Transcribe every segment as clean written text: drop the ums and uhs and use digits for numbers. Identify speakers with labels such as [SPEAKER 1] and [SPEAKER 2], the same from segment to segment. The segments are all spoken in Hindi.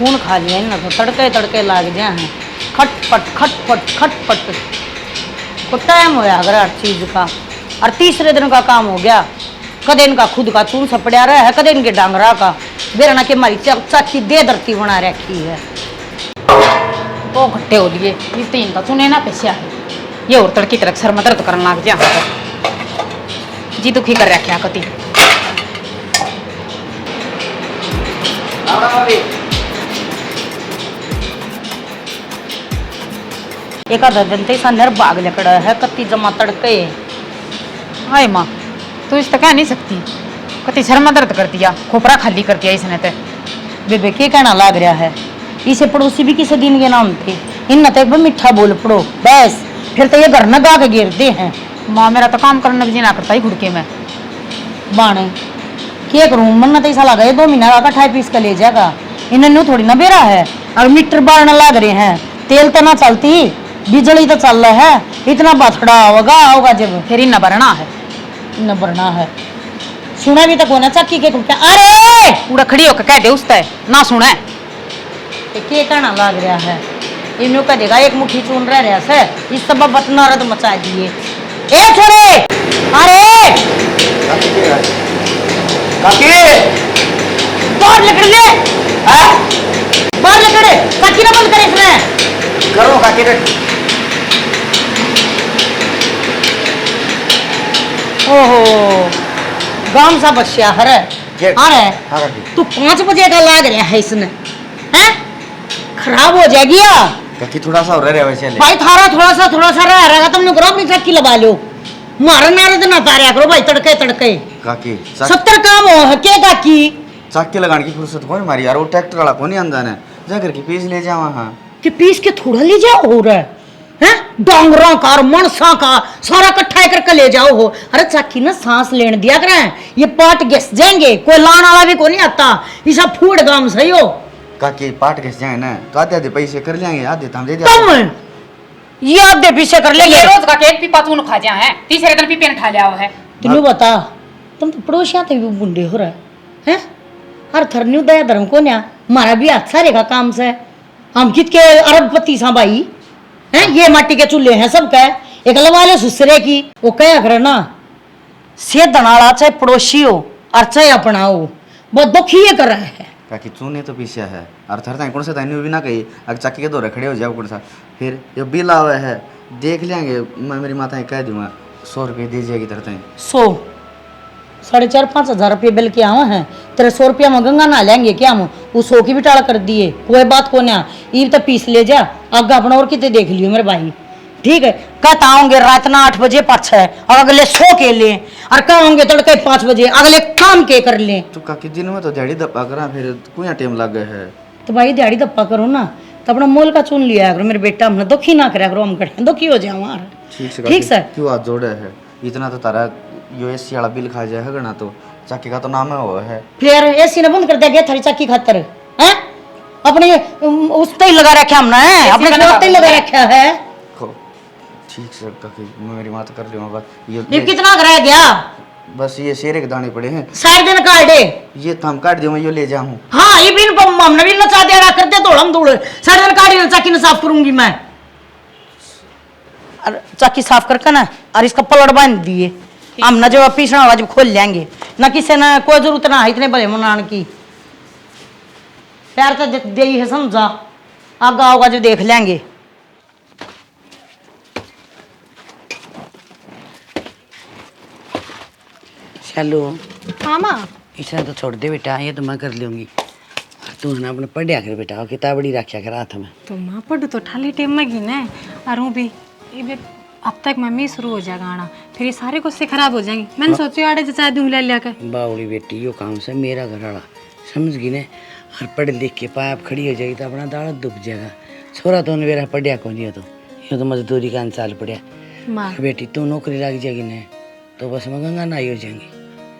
[SPEAKER 1] खून खा लिया इन तो तड़के तड़के लाग जाए हैं खटपट खटपट खटपट को टाइम होया अगर हर चीज का और तीसरे दिन का काम हो गया कदे इनका खुद का चून सपड़ा रहा है कदे इनके डांगरा का बेरना के मारी चाची दे धरती बना रखी है
[SPEAKER 2] वो घट्टे हो लिए ये तीन का चुने ना पैसा है ये और तड़की तरक सर में दर्द करने लग जा जी दुखी कर रखा कति
[SPEAKER 1] एक आधा दिन ते नर बाग लकड़ा है कत्ती जमा तड़के
[SPEAKER 2] हाय माँ तू इस तक कह नहीं सकती कति सर में दर्द कर दिया खोपरा खाली कर दिया इसने तो
[SPEAKER 1] बेबे के कहना लाग रहा है इसे पड़ोसी भी किसी दिन के नाम थे इन तक मीठा बोल पड़ो बस फिर तो ये घर न गा के गिरते हैं
[SPEAKER 2] माँ मेरा तो काम करना भी ना करता ही घुड़के में
[SPEAKER 1] बाणे क्या करूं मन तो ऐसा लगा 2 महीना का कठाई पीस का ले जाएगा इन्हें थोड़ी ना बेरा है अब मीटर बारने लग रहे हैं तेल तो ना चलती बिजली तो चल रहा है इतना बथड़ा होगा जब
[SPEAKER 2] फिर ही न भरना है
[SPEAKER 1] न भरना है सुना भी तो कोना चक्की के कुत्ते अरे
[SPEAKER 2] पूरा खड़ी होकर कह दे उसता है ना सुना है
[SPEAKER 1] के कहना लग रहा है इन्हों का देगा एक मुट्ठी चून रहा से इस सब बतना रद मचा दिए ए छोरे अरे बाहर लकड़ ले बाहर लकड़ काकी ना बंद करे इसमें
[SPEAKER 3] करो काकी रे
[SPEAKER 1] ओहो गांव सा बच्चा हरे अरे तू 5 बजे का लाग रहा है इसने हैं खराब हो जाएगी या
[SPEAKER 3] काकी थोड़ा सा और रहे वैसे ले
[SPEAKER 1] भाई थारा थोड़ा सा रह रहेगा तुमने करो अपनी चक्की लगा लो मारा नारद ना तारिया करो भाई तड़के तड़के
[SPEAKER 3] काकी
[SPEAKER 1] 70 काम हो है के काकी
[SPEAKER 3] चाकी लगाने की फुर्सत कौन मारी यार वो ट्रैक्टर वाला कौन अंदर है जाकर के पीस ले जावा हां
[SPEAKER 1] कि पीस के थोड़ा ले जाओ हो रहा है डांगरा का मनसा का सारा इकट्ठा करके ले जाओ हो अरे चाकी ना सांस लेने दिया कर ये पाट घिस जाएंगे कोई लाने वाला भी को नहीं आता ऐसा फूड गाम सही हो
[SPEAKER 3] काकी पाट घिस जाए ना तो आधे पैसे कर लेंगे आधे तो हम दे
[SPEAKER 1] तुम ये आधे पीछे कर लेंगे
[SPEAKER 2] रोज का एक पीपा तू खा जा है तीसरे दिन पीपे ने खा लिया है
[SPEAKER 1] तू बता तुम तो पड़ोसियां थे भी बुंडे हो रहा है हर थरन्यू दया धर्म को न्या हमारा भी अच्छा रहेगा काम से हम कित के अरबपति सा भाई हैं ये माटी के चूल्हे हैं सबका एक लवाले सुसरे की वो कया करे ना से दनाड़ा चाहे पड़ोसी हो और चाहे अपना हो बहुत दुखी ये कर रहा है
[SPEAKER 3] काकी चूने तो पीछे है और थरता कौन सा तानी भी ना कही अगर चाकी के दौरे खड़े हो जाओ कौन सा फिर ये बिल आवे है देख लेंगे मैं मेरी माता कह दूंगा 100 रुपये दे जाएगी तरता
[SPEAKER 1] 100 4,500 5,000 रुपये बिल के आवा हैं तेरे 100 रुपया में गंगा ना लेंगे क्या हम वो 100 की भी टाला कर दिए कोई बात को ना ईब तो पीस ले जा आगे अपना और कितने देख लियो मेरे भाई ठीक है कहता होंगे रात ना 8 बजे पाछ है और अगले 100 के लें और कहोगे तड़के 5 बजे अगले काम के कर लें
[SPEAKER 3] तो काकी दिन में तो दिहाड़ी दप्पा करा फिर कोई टाइम लग गए है
[SPEAKER 1] तो भाई दिहाड़ी दप्पा करो ना तो अपना मोल का चुन लिया करो मेरे बेटा हमने दुखी ना करा करो हम करें दुखी हो जाए हमारा ठीक सर
[SPEAKER 3] क्यों हाथ जोड़े है इतना तो तारा यूएससी वाला बिल खा जाएगा ना तो चाकी का तो नाम है वो है
[SPEAKER 1] फिर एसी ने बंद कर दिया गया थारी चाकी खातर हैं अपने उस पे ही लगा रखा हमने अपने जोर पे ही लगा रखा है
[SPEAKER 3] ठीक सर काकी मेरी माँ तो कर रही हूँ बस
[SPEAKER 1] ये कितना कराया गया
[SPEAKER 3] बस ये शेरे के दाने पड़े हैं
[SPEAKER 1] सारे दिन काट दे
[SPEAKER 3] ये तो हम काट दियो मैं ये ले जाऊँ
[SPEAKER 1] हाँ ये बिन हमने भी नचा दे रहा करते थोड़ा हम धूड़ सारे दिन काटी चाकी ने साफ करूंगी मैं और चाकी साफ करके ना और इसका पलट बांध दिए हम न जब पीसना होगा जब खोल लेंगे न किसी ने कोई जरूरत ना है इतने भले मनान की प्यार तो दे ही है समझा आगा होगा जो देख लेंगे चलो
[SPEAKER 4] हाँ माँ
[SPEAKER 1] इसे तो छोड़ दे बेटा ये तो मैं कर लूंगी तू ना अपने पढ़िया कर बेटा किताब बड़ी रखा कर हाथ में
[SPEAKER 4] तो माँ पढ़ू तो ठाली टेम में गी ना और हूँ भी ये अब तक मम्मी शुरू हो जाएगा आना फिर ये सारे कुछ खराब हो जाएंगे मैंने सोचा आड़े जचा दूँ ले लिया कर
[SPEAKER 1] बावड़ी बेटी यो काम से मेरा घर वाला समझ गई ने और पढ़ लिख के पाप खड़ी हो जाएगी तो अपना दाड़ा दुख जाएगा छोरा तो मेरा पढ़िया कौन ये तो मजदूरी का अंसाल पढ़िया
[SPEAKER 4] माँ
[SPEAKER 1] बेटी तू नौकरी लग जाएगी ने तो बस मैं गंगा नाई हो जाएंगी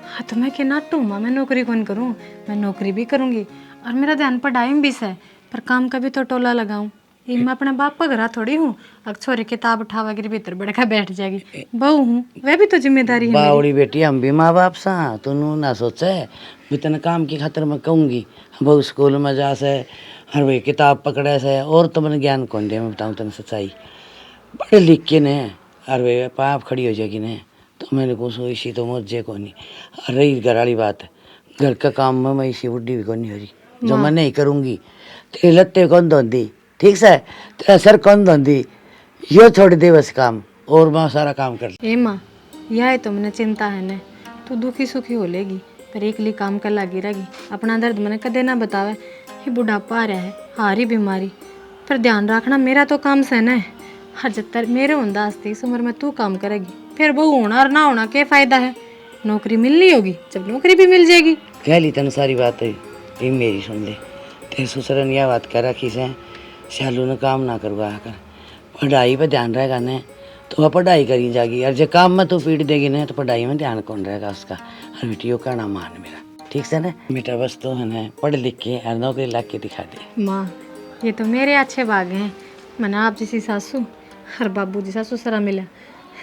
[SPEAKER 4] हाँ तो मैं क्या नाटू माँ मैं नौकरी कौन करूँ मैं नौकरी भी करूँगी और मेरा ध्यान पढ़ाई में भी है पर काम का भी तो टोला लगाऊँ ये मैं अपने बाप का घरा थोड़ी हूँ अब छोरी किताब उठावा के भीतर बैठा बैठ जाएगी। बहू हूँ, वह भी तो जिम्मेदारी है मेरी।
[SPEAKER 5] बावड़ी बेटी हम भी माँ बाप सा तू ना सोचा है इतने काम की खातिर मैं कहूँगी बहु स्कूल में जा से हर वही किताब पकड़े से और तो मैंने ज्ञान कौन दे मैं बताऊँ तेने सच्चाई पढ़े लिख के ने हर वे पाप खड़ी हो जाएगी ने तो मैंने को सो इसी तो मुझे को नहीं रही घर वाली बात घर का काम में मैं इसी बुढ़ी भी को नहीं हो रही जो मैं नहीं करूँगी तेरे लत्ते कौन धोंदी ठीक से तेरा सर कौन धोंदी यो छोड़ दे बस काम और मैं सारा काम कर
[SPEAKER 4] ए माँ यह तो मैंने चिंता है ने तू दुखी सुखी हो लेगी पर एक ली काम कर लागी रहेगी अपना दर्द मैंने कदे ना बतावे ये बुढ़ापा आ रहा है हारी बीमारी पर ध्यान रखना मेरा तो काम से न हर जत्तर मेरे होंदा हस्ती इस उम्र में तू काम करेगी फिर बहू होना और ना होना क्या फायदा है। नौकरी मिलनी होगी जब नौकरी भी मिल जाएगी।
[SPEAKER 5] कह ली तन सारी बात है ये मेरी सुन ले तेरे ससुर ने यह बात कह रखी से शालू ने काम ना करवा कर पढ़ाई पे ध्यान रहेगा ने तो वह पढ़ाई करी जाएगी और जो काम में तू पीट देगी ना तो पढ़ाई में ध्यान कौन रहेगा उसका। और बेटियों का ना मान मेरा ठीक से ना बेटा बस तो है ना पढ़ लिख के और नौकरी ला के दिखा दे।
[SPEAKER 4] माँ ये तो मेरे अच्छे भाग हैं मैंने आप जैसी सासू और बाबू जैसा ससुरा मिला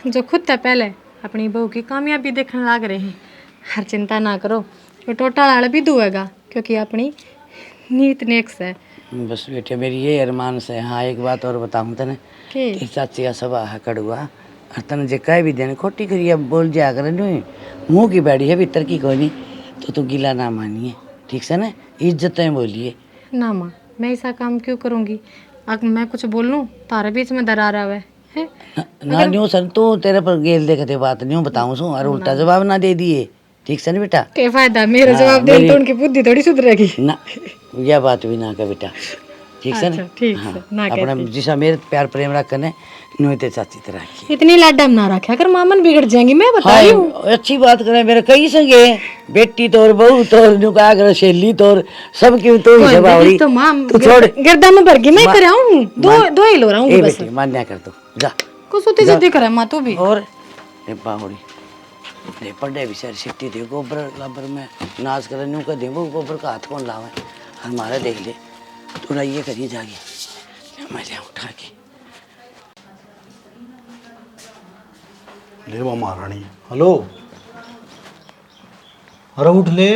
[SPEAKER 4] जो खुद तक पहले अपनी बहू की कामयाबी देखने लग रहे हैं। हर चिंता ना करो ये टोटा लाड़ भी दुएगा क्योंकि अपनी नीत नेक्स है।
[SPEAKER 5] बस बेटे मेरी ये अरमान से। हाँ एक बात और बताऊँ तने तेरी चाची का स्वभाव है कड़ुआ और तने जे कह भी देने खोटी करी अब बोल जा कर मुँह की बैठी है भीतर की कोई नहीं तो तू गिला ना मानिए ठीक से ना इज्जतें बोलिए
[SPEAKER 4] ना माँ मैं ऐसा काम क्यों करूँगी अगर मैं कुछ बोल लूँ तारे बीच में दरार आवे है
[SPEAKER 5] ना न्यू सन तू तेरे पर गेल देखते बात न्यू बताऊँ सू और उल्टा जवाब ना दे दिए ठीक से ना बेटा
[SPEAKER 4] क्या फायदा मेरा जवाब दे तो उनकी बुद्धि थोड़ी सुधरेगी
[SPEAKER 5] ना यह बात भी ना कर बेटा ठीक से ना
[SPEAKER 4] ठीक
[SPEAKER 5] हाँ,
[SPEAKER 4] से ना
[SPEAKER 5] अपना जिसा मेरे प्यार प्रेम रख ने नो ते चाची तरह की
[SPEAKER 4] इतनी लाडा ना रखा कर मामन बिगड़ जाएंगी मैं बता
[SPEAKER 5] हाँ
[SPEAKER 4] रही हूँ।
[SPEAKER 5] अच्छी बात करे मेरे कई संगे बेटी तोर बहू तोर नु का कर शेली तोर सब की तो ही जवाबड़ी
[SPEAKER 4] तो माँ
[SPEAKER 5] तू छोड़
[SPEAKER 4] गर्दन में भर गई मैं कर आऊँ दो ही लो रहा हूँ
[SPEAKER 5] ए
[SPEAKER 4] बस
[SPEAKER 5] बेटी मान्या कर तू जा
[SPEAKER 4] कुछ होती जल्दी करे माँ तू भी
[SPEAKER 5] और ए बावड़ी ले पड़े विचार सिट्टी दे गोबर लाबर में नाच कर न्यू का देबो गोबर का हाथ कौन लावे हमारा देख ले थोड़ा ये करिए जाके मैं ले उठा के
[SPEAKER 6] ले वो महारानी हेलो अरे उठ ले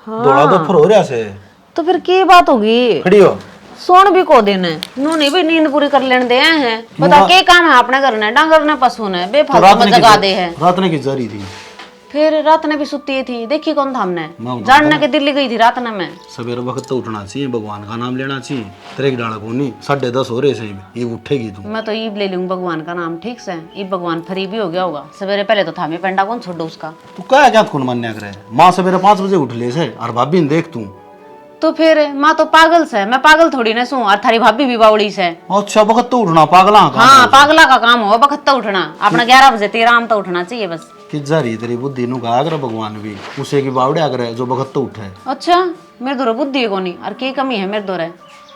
[SPEAKER 6] दौड़ा तो फिर हो रहा से
[SPEAKER 7] तो फिर की बात होगी
[SPEAKER 6] खड़ी हो
[SPEAKER 7] सोन भी को दिन है नूने भी नींद पूरी कर लेने दे हैं बता के काम है अपने करना है डांगर ने पशु ने बेफालतू में जगा दे है
[SPEAKER 6] रात ने की जारी थी
[SPEAKER 7] फिर रात ने भी सुती थी देखी कौन था हमने
[SPEAKER 6] मैं
[SPEAKER 7] जानने के दिल्ली गई थी रात ने मैं
[SPEAKER 6] सवेरे वक्त तो उठना चाहिए भगवान का नाम लेना चाहिए तेरे की डाला को नहीं 10:30 हो रहे से ये उठेगी तू
[SPEAKER 7] मैं तो ईब ले लूंगी भगवान का नाम ठीक से ईब भगवान फ्री भी हो गया होगा सवेरे पहले तो था मैं पेंडा कौन छोड़ दो उसका
[SPEAKER 6] तू क्या क्या कौन मान्या करे माँ सवेरे 5 बजे उठ ले से और भाभी ने देख तू
[SPEAKER 7] तो फिर माँ तो पागल से मैं पागल थोड़ी ना सू और थारी भाभी भी बावड़ी से
[SPEAKER 6] अच्छा वक्त तो उठना पागला
[SPEAKER 7] हाँ पागला का काम हो वक्त तो उठना अपना 11 बजे तेरा आम तो उठना चाहिए बस
[SPEAKER 6] कि जारी तेरी बुद्धि नु कहा करे भगवान भी उसे की बावड़े करे जो वक्त तो उठे
[SPEAKER 7] अच्छा मेरे दौरे बुद्धि को नहीं और की कमी है मेरे दौरे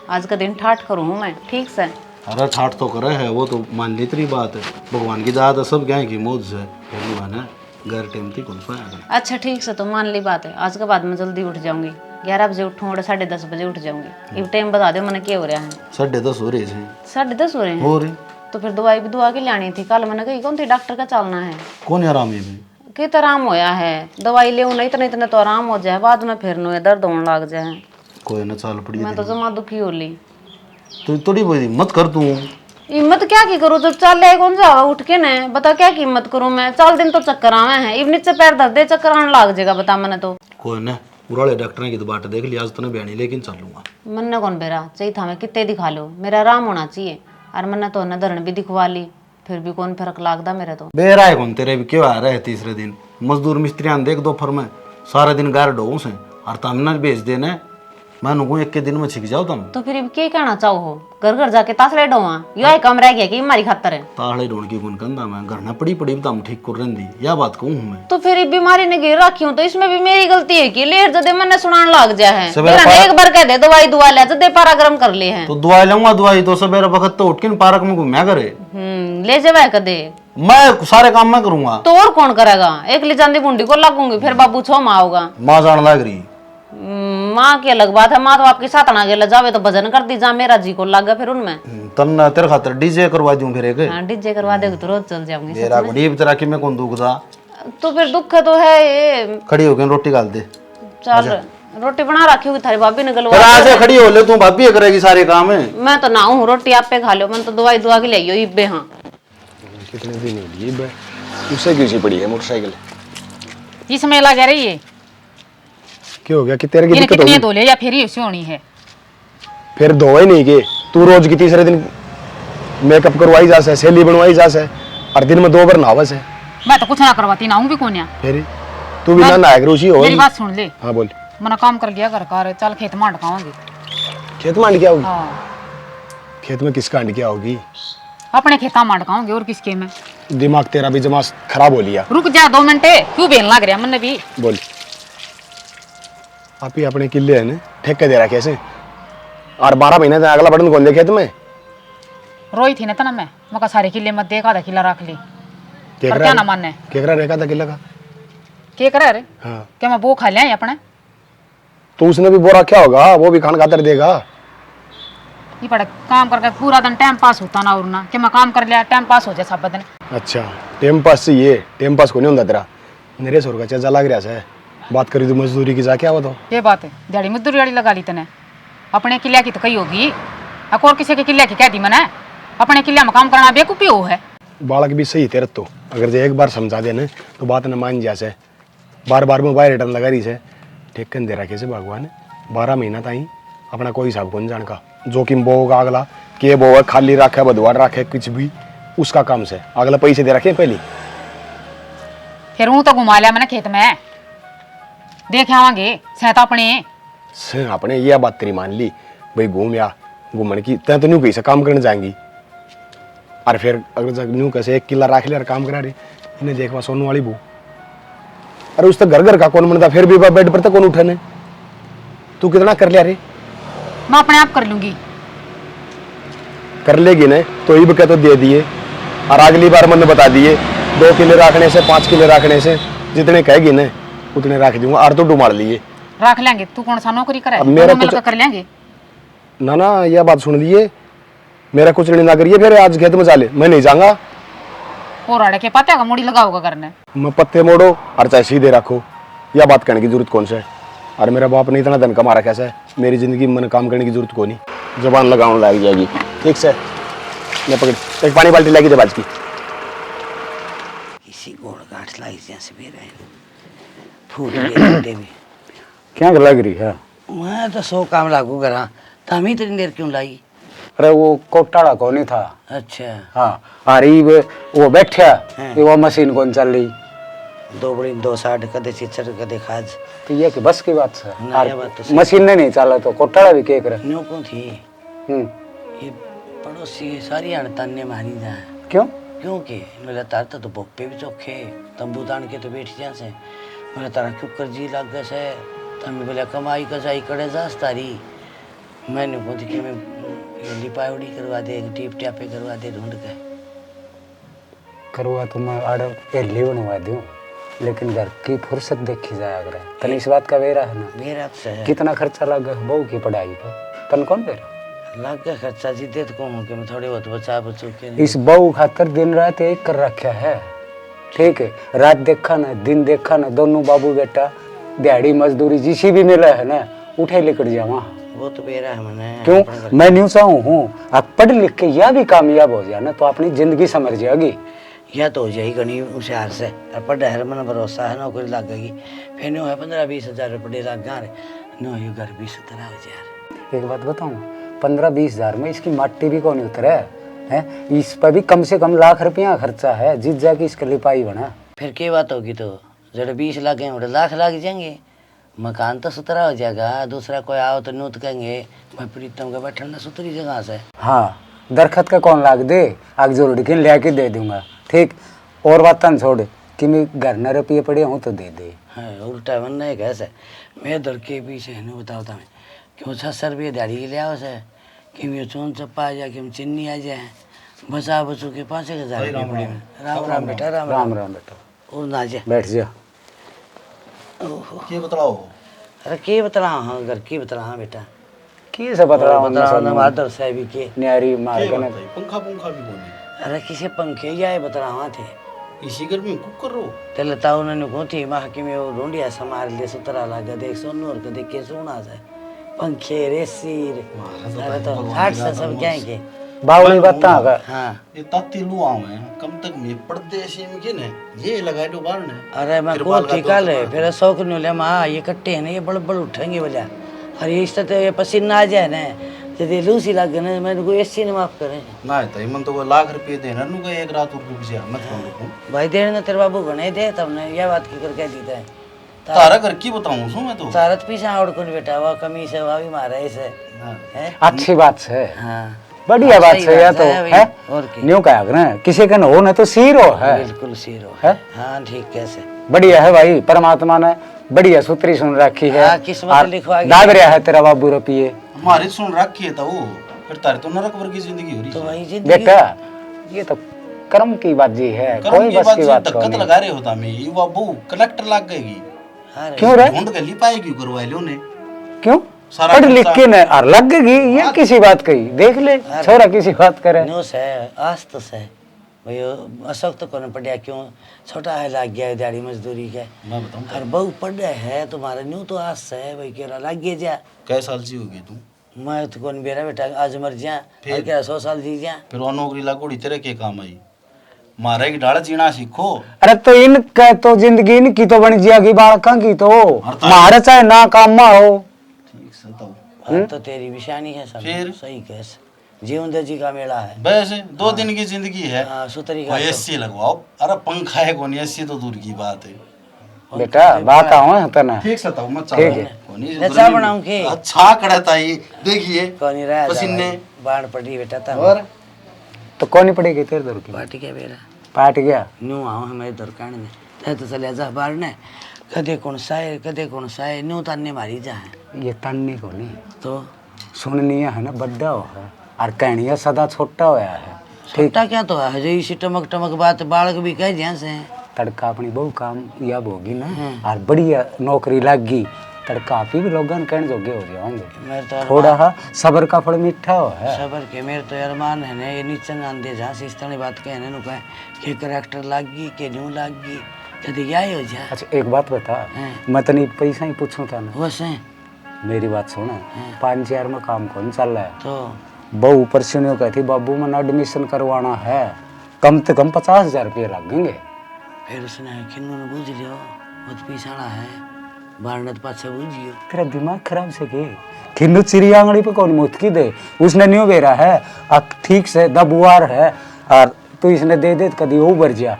[SPEAKER 7] आज का दिन ठाठ करूँ मैं ठीक से
[SPEAKER 6] अरे ठाट तो करे है वो तो मान ली तेरी बात है भगवान की दाद सब क्या है की मौज है भगवान है घर टेमती कौन सा है
[SPEAKER 7] अच्छा ठीक से तो मान ली बात है आज के बाद मैं जल्दी उठ जाऊंगी 11 बजे उठूँ और 10:30 बजे उठ जाऊंगी ये टाइम बता दो मैंने क्या हो रहा है
[SPEAKER 6] 10:30 हो रहे थे
[SPEAKER 7] 10:30 हो रहे हैं
[SPEAKER 6] हो रहे
[SPEAKER 7] तो फिर दवाई भी दुआ के लानी थी कल मैंने कही कौन थी डॉक्टर का चलना है
[SPEAKER 6] कौन आराम है भी
[SPEAKER 7] कित आराम होया है दवाई ले नहीं इतने इतने तो आराम हो जाए बाद में फिर नो दर्द होने लग जाए
[SPEAKER 6] कोई ना चाल पड़ी
[SPEAKER 7] मैं तो जमा दुखी हो ली
[SPEAKER 6] तो थोड़ी बहुत मत कर तू
[SPEAKER 7] हिम्मत क्या की करूँ जब चल ले कौन जावा उठ के न बता क्या की हिम्मत करूँ मैं 4 दिन तो चक्कर आवे हैं इब नीचे पैर धर दे चक्कर आने लग जाएगा बता मैंने तो
[SPEAKER 6] कोई ना उराले डॉक्टर की तो बाट देख ली आज तो बयानी लेकिन चलूंगा
[SPEAKER 7] मन्ने कौन बेरा चाहिए था मैं कितने दिखा लो मेरा आराम होना चाहिए और मैंने तो न धरण भी दिखवा ली फिर भी कौन फर्क लगता मेरे तो
[SPEAKER 6] बेरा है कौन तेरे भी क्यों आ रहे तीसरे दिन मजदूर मिस्त्री देख दोपहर में सारे दिन गार डो से और तमने भेज देने मैं नुकू एक के दिन में छिक जाओ तुम
[SPEAKER 7] तो फिर अब क्या कहना चाहो हो घर घर जाके तासले डोवा यो है कम रह गया कि हमारी खातर है
[SPEAKER 6] ताड़े ढूंढ की गुन कंदा मैं घर ना पड़ी पड़ी तम ठीक कर रही या बात कहूँ मैं
[SPEAKER 7] तो फिर इब बीमारी ने गिर रखी हूँ तो इसमें भी मेरी गलती है कि लेट जदे मैंने सुनाने लग जा है मेरा एक बार कह दे दवाई दुआ ले जदे पारा गर्म कर ले है
[SPEAKER 6] तो दवाई लूंगा दवाई तो सवेरे वक्त तो उठ के पार्क में घूमया करे
[SPEAKER 7] ले जावे कदे
[SPEAKER 6] मैं सारे काम मैं करूंगा
[SPEAKER 7] तो और कौन करेगा एक ले जांदी बूंदी को लगूंगी फिर बाबू छो माँ होगा
[SPEAKER 6] माँ जान लग रही
[SPEAKER 7] माँ की अलग बात है, माँ तो आपकी सातना गेला जावे तो भजन कर दी, जा मेरा जी को लग गया फिर उनमें।
[SPEAKER 6] तन तेरे खातर डीजे करवा दूं फिर एक।
[SPEAKER 7] हाँ डीजे करवा देगा तो रोज चल जाऊंगी।
[SPEAKER 6] मेरा गरीब तेरा कि मैं कौन दुखदा।
[SPEAKER 7] तो फिर दुख तो है ये।
[SPEAKER 6] खड़ी होके रोटी डाल दे।
[SPEAKER 7] चल रोटी बना रखी होगी थारी भाभी ने
[SPEAKER 6] फिर
[SPEAKER 7] गलवा।
[SPEAKER 6] आज से खड़ी हो ले, तू भाभी करेगी सारे काम है।
[SPEAKER 7] मैं तो ना हूँ, रोटी आप पे खा लो, मैं तो दवाई दुआ के ले आई इब्बे। हाँ
[SPEAKER 8] कितने दिन हो लिए बे, उससे क्यों सी पड़ी है मोटरसाइकिल?
[SPEAKER 2] इस मेला कह रही है
[SPEAKER 8] क्या हो गया कि तेरे की
[SPEAKER 2] ये
[SPEAKER 8] दिक्कत
[SPEAKER 2] कितनी
[SPEAKER 8] होगी?
[SPEAKER 2] धोले या फिर ही उसे होनी है।
[SPEAKER 8] फिर धोए ही नहीं के तू रोज की तीसरे दिन मेकअप करवाई जा से, सैली बनवाई जा से, और दिन में 2 बार नहावस है।
[SPEAKER 2] मैं तो कुछ ना करवाती ना हूँ भी कौन या।
[SPEAKER 8] फिर तू भी ना नायक रुचि हो।
[SPEAKER 2] मेरी बात सुन ले,
[SPEAKER 8] हाँ बोल।
[SPEAKER 2] मना काम कर लिया घर का, चल खेत में ढकावांगे।
[SPEAKER 8] खेत में क्या होगी?
[SPEAKER 2] हाँ
[SPEAKER 8] खेत में किसका क्या होगी?
[SPEAKER 2] अपने खेता में ढकावांगे और किसके में।
[SPEAKER 8] दिमाग तेरा भी जमा खराब हो लिया।
[SPEAKER 2] रुक जा 2 मिनट, क्यों बेल लग रहा मन भी।
[SPEAKER 8] बोल। आप ही अपने किले है ना ठेके दे रहा कैसे? और 12 महीने तक अगला बटन कौन दे खेत में?
[SPEAKER 2] रोई थी ना तना मैं मका सारे किले मत देखा था, किला रख ली। पर क्या ना माने
[SPEAKER 8] केकरा रेखा था किला का?
[SPEAKER 2] के करे रे?
[SPEAKER 8] हाँ
[SPEAKER 2] क्या मैं वो खा लिया अपने?
[SPEAKER 8] तो उसने भी बोरा क्या होगा, वो भी खान खातर देगा।
[SPEAKER 2] ये पड़े काम करके पूरा दिन टाइम पास होता ना, और ना कि मैं काम कर लिया टाइम पास हो जाए सब दिन।
[SPEAKER 8] अच्छा टाइम पास चाहिए, टाइम पास को नहीं होता तेरा। मेरे सोर का चजा लग रहा है, बात करी तो मजदूरी की जाके आओ तो।
[SPEAKER 2] ये बात है, दिहाड़ी मजदूरी वाली लगा ली तने। अपने किले की तो कही होगी, और किसी के किले की कह दी मैंने। अपने किले में काम करना बेकूफी हो है।
[SPEAKER 8] बालक भी सही तेरे तो, अगर जो एक बार समझा देने तो बात न मान जा से। बार बार मोबाइल रिटर्न लगा रही से ठेकन दे रखे से भगवान। 12 महीना ताई अपना कोई हिसाब कौन जान का, जोखिम बो होगा अगला के बो खाली रखे बदवार रखे कुछ भी उसका काम से, अगला पैसे दे रखे पहले।
[SPEAKER 2] फिर हूँ तो घुमा लिया मैंने खेत में, देख आवांगे सहता अपने
[SPEAKER 8] से अपने यह बात तेरी मान ली भाई, घूम या घूमने की तय तो न्यू कैसे काम करने जाएंगी। और फिर अगर न्यू कैसे 1 किला रख लिया और काम करा रही इन्हें देखवा सोनू वाली बू। अरे उस तक घर घर का कौन बनता, फिर भी बेड पर तक कौन उठाने। तू कितना कर लिया रे?
[SPEAKER 2] मैं अपने आप कर लूंगी।
[SPEAKER 8] कर लेगी ने तो इब के तो दे दिए, और अगली बार मैंने बता दिए 2 किले रखने से 5 किले रखने से जितने कहेगी ने उतने रख दूंगा। और तो डुमार लिए
[SPEAKER 2] रख लेंगे, तू कौन सा नौकरी करे,
[SPEAKER 8] अब मेरा
[SPEAKER 2] मिलकर
[SPEAKER 8] कुछ-
[SPEAKER 2] कर लेंगे।
[SPEAKER 8] ना ना यह बात सुन लिए, मेरा कुछ नहीं ना करिए। फिर आज खेत में चाले मैं नहीं जाऊंगा।
[SPEAKER 2] और अड़े के पत्ते का मुड़ी लगाओगा करने।
[SPEAKER 8] मैं पत्ते मोड़ो और चाहे सीधे रखो, यह बात करने की जरूरत कौन सा है। और मेरा बाप ने इतना धन कमा रखा है, मेरी जिंदगी में काम करने की जरूरत को नहीं। जबान लगाने लग जाएगी। ठीक से मैं पकड़ एक पानी बाल्टी लगी दे बाज की।
[SPEAKER 5] इसी गोड़ गांठ लाई जैसे भी रहे फूल के भी।
[SPEAKER 9] क्या लग रही है?
[SPEAKER 5] मैं तो 100 काम लागू करा, तम इतनी देर क्यों लाई?
[SPEAKER 9] अरे वो कोटाड़ा को नहीं था।
[SPEAKER 5] अच्छा
[SPEAKER 9] हाँ अरे वो बैठा वो मशीन कौन चल रही,
[SPEAKER 5] 2 बड़ी 2 साठ कदे चिचर कदे खाज।
[SPEAKER 9] तो ये कि बस की बात है।
[SPEAKER 5] ना, ये बात तो सही।
[SPEAKER 9] मशीन ने नहीं चला तो कोटाड़ा भी के करे।
[SPEAKER 5] न्यू को थी
[SPEAKER 9] हम्म,
[SPEAKER 5] ये पड़ोसी सारी अणताने मारी जाए।
[SPEAKER 9] क्यों?
[SPEAKER 5] क्योंकि मेरा तार तो बोपे भी चौखे तंबू तान के तो बैठ जा से। मेरा तारा क्यों कर जी लग गए से, तमें बोले कमाई कसाई करे जास तारी। मैंने बोली कि मैं लिपावड़ी करवा दे, टीप टापे करवा दे ढूंढ के।
[SPEAKER 9] करवा तो मैं आड़े पहले बनवा दूं, लेकिन घर की फुर्सत देखी जाए अगर तन इस बात का वेरा है ना।
[SPEAKER 5] मेरा से है
[SPEAKER 9] कितना खर्चा लगा बहू की पढ़ाई पर, तन कौन वेरा?
[SPEAKER 5] लग गया खर्चा जी दे तो कहूँ कि मैं थोड़े बहुत बचा बचू के
[SPEAKER 9] इस बहू खातर दिन रात एक कर रखा है। ठीक है, रात देखा ना दिन देखा ना, दोनों बाबू बेटा दिहाड़ी मजदूरी जिसी भी मिला है ना उठे लेकर जावा।
[SPEAKER 5] वो तो मेरा है मैंने।
[SPEAKER 9] क्यों मैं न्यू चाहूँ हूँ आप पढ़ लिख के या भी कामयाब हो जाए ना तो अपनी जिंदगी समझ जाएगी।
[SPEAKER 5] या तो हो जाएगी घनी होशियार से, और पढ़ा है मन भरोसा है नौकरी लग गई। फिर न्यू है 15-20 हजार रुपये लग गए, न्यू ये घर भी 17 हजार।
[SPEAKER 9] एक बात बताऊँ, 15-20 हजार में इसकी माटी भी कौन उतरे है? इस पर भी कम से कम लाख रुपया खर्चा है, जिस जाके इसका लिपाई बना।
[SPEAKER 5] फिर क्या बात होगी, तो जड़े 20 लाख हैं उड़े लाख लग जाएंगे। मकान तो 17 हो जाएगा, दूसरा कोई आओ तो नूत कहेंगे भाई प्रीतम का बैठना सुतरी जगह से।
[SPEAKER 9] हाँ दरखत का कौन लाग दे, आग जोड़ के ले के दे दूंगा। ठीक, और बात छोड़ कि मैं घर न रुपये पड़े हूँ तो दे दे।
[SPEAKER 5] हाँ उल्टा बनना है कैसे, मैं दर के पीछे है ना बताओ तुम्हें क्यों 600 रुपये दिहाड़ी के ले आओ से कि मैं चून चप्पा आ जाए कि हम चिन्नी आ जाए बचा बचू के 5-1000 रुपये पड़े। राम राम बेटा, राम
[SPEAKER 9] राम बेटा,
[SPEAKER 5] और ना जाए
[SPEAKER 9] बैठ जा।
[SPEAKER 6] ये बतलाओ।
[SPEAKER 5] अरे के बतला हाँ घर की बतला हाँ बेटा
[SPEAKER 9] की से बतला
[SPEAKER 5] बतला माधर साहब के
[SPEAKER 9] न्यारी मार के ना
[SPEAKER 6] पंखा पंखा भी कोनी
[SPEAKER 5] अरे किसी पंखे या बतला हाँ थे
[SPEAKER 6] इसी गर्मी में कुक करो
[SPEAKER 5] तेल ताऊ ने को थी माह की में वो ढूंढिया समार ले सुतरा लगा देख सोनू और देख के सोना से पंखे रेसी अरे तो हाट से सब क्या के
[SPEAKER 9] बावली बत्ता का
[SPEAKER 5] हाँ
[SPEAKER 6] ये ताती लुआ में कम तक में पर्दे से में के ने ये लगाए तो बाहर ने
[SPEAKER 5] अरे मैं को ठीका ले फिर शौक नहीं ले माँ ये कट्टे हैं ना ये बड़ बड़ उठेंगे बोला अरे इस तरह ये पसीना आ जाए ना यदि लूसी लगे ना मैं को एसी ने माफ करे
[SPEAKER 6] ना तो मन तो वो लाख रुपए देना नु का एक रात रुक जा मत करो
[SPEAKER 5] भाई देने ना तेरे बाबू गणे दे तुमने यह बात की करके दीता है
[SPEAKER 6] तारा घर की बताऊं सो मैं तो
[SPEAKER 5] तारत पीछा और कौन बेटा वो कमी से वो भी मारा इसे है
[SPEAKER 9] अच्छी बात है
[SPEAKER 5] हाँ
[SPEAKER 9] बढ़िया बात
[SPEAKER 5] सही
[SPEAKER 9] है या
[SPEAKER 5] बात
[SPEAKER 9] तो
[SPEAKER 5] है
[SPEAKER 9] है
[SPEAKER 5] भाई, और की
[SPEAKER 9] न्यू का ना किसी का न हो ना तो सीरो है
[SPEAKER 5] बिल्कुल सीरो
[SPEAKER 9] है
[SPEAKER 5] हाँ ठीक कैसे
[SPEAKER 9] बढ़िया है भाई परमात्मा ने बढ़िया सूत्री सुन रखी है
[SPEAKER 5] हाँ, किस्मत
[SPEAKER 9] और
[SPEAKER 5] लिखवा के
[SPEAKER 9] दाग रहा है तेरा बाबू रुपये
[SPEAKER 6] हमारी सुन रखी है तो वो फिर तारे तो नरक वर्गी जिंदगी हो रही
[SPEAKER 5] तो
[SPEAKER 6] है
[SPEAKER 5] वही जिंदगी
[SPEAKER 9] बेटा ये तो कर्म की बाजी है
[SPEAKER 6] कर्म
[SPEAKER 9] कोई
[SPEAKER 6] की
[SPEAKER 9] बस
[SPEAKER 6] बात
[SPEAKER 9] की
[SPEAKER 6] से
[SPEAKER 9] बात
[SPEAKER 6] धक्कत
[SPEAKER 9] नहीं
[SPEAKER 6] लगा रहे होता मैं ये बाबू कलेक्टर लग गएगी
[SPEAKER 5] अरे
[SPEAKER 9] क्यों रे
[SPEAKER 6] ढूंढ के ली पाएगी करवाए लो ने
[SPEAKER 9] क्यों
[SPEAKER 6] सारा
[SPEAKER 9] पढ़ लिख
[SPEAKER 6] खर्चा-
[SPEAKER 9] के न और लग गई ये किसी बात कही देख ले छोरा किसी बात करे
[SPEAKER 5] न्यूस है आस्त है भाई अशोक तो कौन पढ़िया क्यों छोटा है लाग गया है दिहाड़ी मजदूरी के
[SPEAKER 6] मैं बताऊं
[SPEAKER 5] और बहु पढ़ा है तुम्हारा न्यू तो आस है भाई कह रहा लाग गया जा
[SPEAKER 6] कै साल जी होगी तू
[SPEAKER 5] मैं तो कौन बेरा बेटा आज मर जा और क्या 100 साल जी जा
[SPEAKER 6] फिर वो नौकरी लागोड़ी तेरे के काम आई मारे की डाल जीना सीखो
[SPEAKER 9] अरे तो इनके तो जिंदगी इनकी तो बन जाएगी बालका की तो
[SPEAKER 6] तारी-
[SPEAKER 9] मारे चाहे ना काम में हो
[SPEAKER 6] ठीक से तो
[SPEAKER 5] हाँ, तो तेरी निशानी है सब
[SPEAKER 6] फिर?
[SPEAKER 5] सही कैसे जीवन दे जी का मेला है
[SPEAKER 6] वैसे 2 दिन की जिंदगी है
[SPEAKER 5] हाँ सुतरी
[SPEAKER 6] वो
[SPEAKER 5] का
[SPEAKER 6] एसी लगवाओ अरे पंखा है कौन एसी तो दूर की बात है
[SPEAKER 9] बेटा बात आओ है तना
[SPEAKER 6] ठीक से तो मत
[SPEAKER 9] ठीक है।
[SPEAKER 5] अच्छा बनाऊं के
[SPEAKER 6] अच्छा करता ये देखिए
[SPEAKER 5] कौन ही रहा
[SPEAKER 6] पसीने
[SPEAKER 5] बाढ़ पड़ी बेटा था
[SPEAKER 6] और
[SPEAKER 9] तो कौन ही पड़ेगी तेरे दर की
[SPEAKER 5] पार्टी क्या बेरा
[SPEAKER 9] पाट गया
[SPEAKER 5] न्यू आओ हमारे दरकान में तय तो चले जा बाहर ने कदे कौन सा है न्यू ताने मारी जा है
[SPEAKER 9] ये तन्नी को नहीं
[SPEAKER 5] तो
[SPEAKER 9] सुननी है ना बड्डा हो है और कहनिया सदा छोटा होया है
[SPEAKER 5] छोटा क्या तो है जो इसी टमक टमक बात बालक भी कह जहाँ से
[SPEAKER 9] तड़का अपनी बहु काम याब होगी ना और बढ़िया नौकरी लग गई तड़का आप ही भी लोगन कहने जोगे हो जाओगे
[SPEAKER 5] मेरे तो
[SPEAKER 9] थोड़ा हा सबर का फल मीठा हो है
[SPEAKER 5] सबर के मेरे तो अरमान है ने ये नीचे आंदे जहाँ से इस तरह बात कहने नु कहे कि करेक्टर लाग गई के न्यू लाग गई कदे यही हो जा
[SPEAKER 9] अच्छा एक बात बता
[SPEAKER 5] हाँ।
[SPEAKER 9] मैं तनी पैसा ही पूछूं था ना
[SPEAKER 5] वैसे
[SPEAKER 9] मेरी बात सुनो 5,000 में काम कौन चल रहा है
[SPEAKER 5] तो
[SPEAKER 9] बहु ऊपर सुनियो कहती बाबू मैंने एडमिशन करवाना है कम से कम 50,000 रुपये लगेंगे
[SPEAKER 5] फिर उसने खिन्नू ने बूझ लियो बहुत पिछाड़ा है बारने तो पाछे बूझियो
[SPEAKER 9] तेरा दिमाग खराब से के खिन्नू चिड़िया आंगड़ी पे कौन मुतकी दे उसने न्यू बेरा है ठीक से दबुआर है और तू इसने दे दे कभी वो भर जा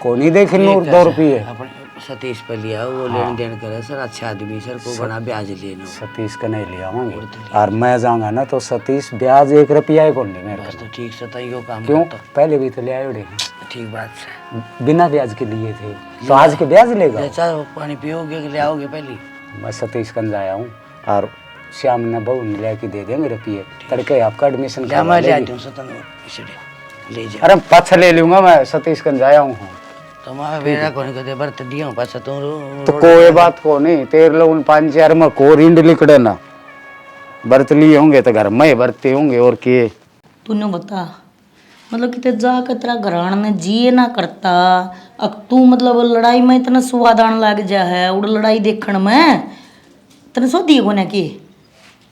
[SPEAKER 9] कौन ही दे खिन्नू 2 रुपये
[SPEAKER 5] अपने सतीश पे लिया वो लेन देन करे सर अच्छा आदमी सर को बना ब्याज ले लो
[SPEAKER 9] सतीश का नहीं ले आवांगे और मैं जाऊंगा ना तो सतीश ब्याज 1 रुपया ही कौन नहीं मेरे
[SPEAKER 5] बस
[SPEAKER 9] को
[SPEAKER 5] तो ठीक से तो यो काम
[SPEAKER 9] क्यों
[SPEAKER 5] करता
[SPEAKER 9] पहले भी तो ले आए
[SPEAKER 5] ठीक बात है
[SPEAKER 9] बिना ब्याज के लिए थे तो आज के ब्याज लेगा
[SPEAKER 5] ले चाय पानी पियोगे कि ले आओगे पहले
[SPEAKER 9] मैं सतीश कंज आया हूँ और श्याम ने बहू ने लेके दे देंगे रुपये तड़के आपका एडमिशन
[SPEAKER 5] क्या मैं ले आती हूँ सतन ले जा
[SPEAKER 9] अरे पाछा ले लूंगा मैं सतीश कंज आया हूँ
[SPEAKER 5] तो मैं मेरा कोने को दे बर्त दिया हूँ पाछा तुम
[SPEAKER 9] तो कोई बात को नहीं तेरे लोग 5,000 में को रिंड लिखड़े ना बरत लिए होंगे तो घर में बरते होंगे और किए
[SPEAKER 1] तूने बता मतलब कि जा के तेरा घरान में जिए ना करता अब तू मतलब लड़ाई में इतना स्वाद आने लग जा है उड़ लड़ाई देखने में तेने सो दिए कोने की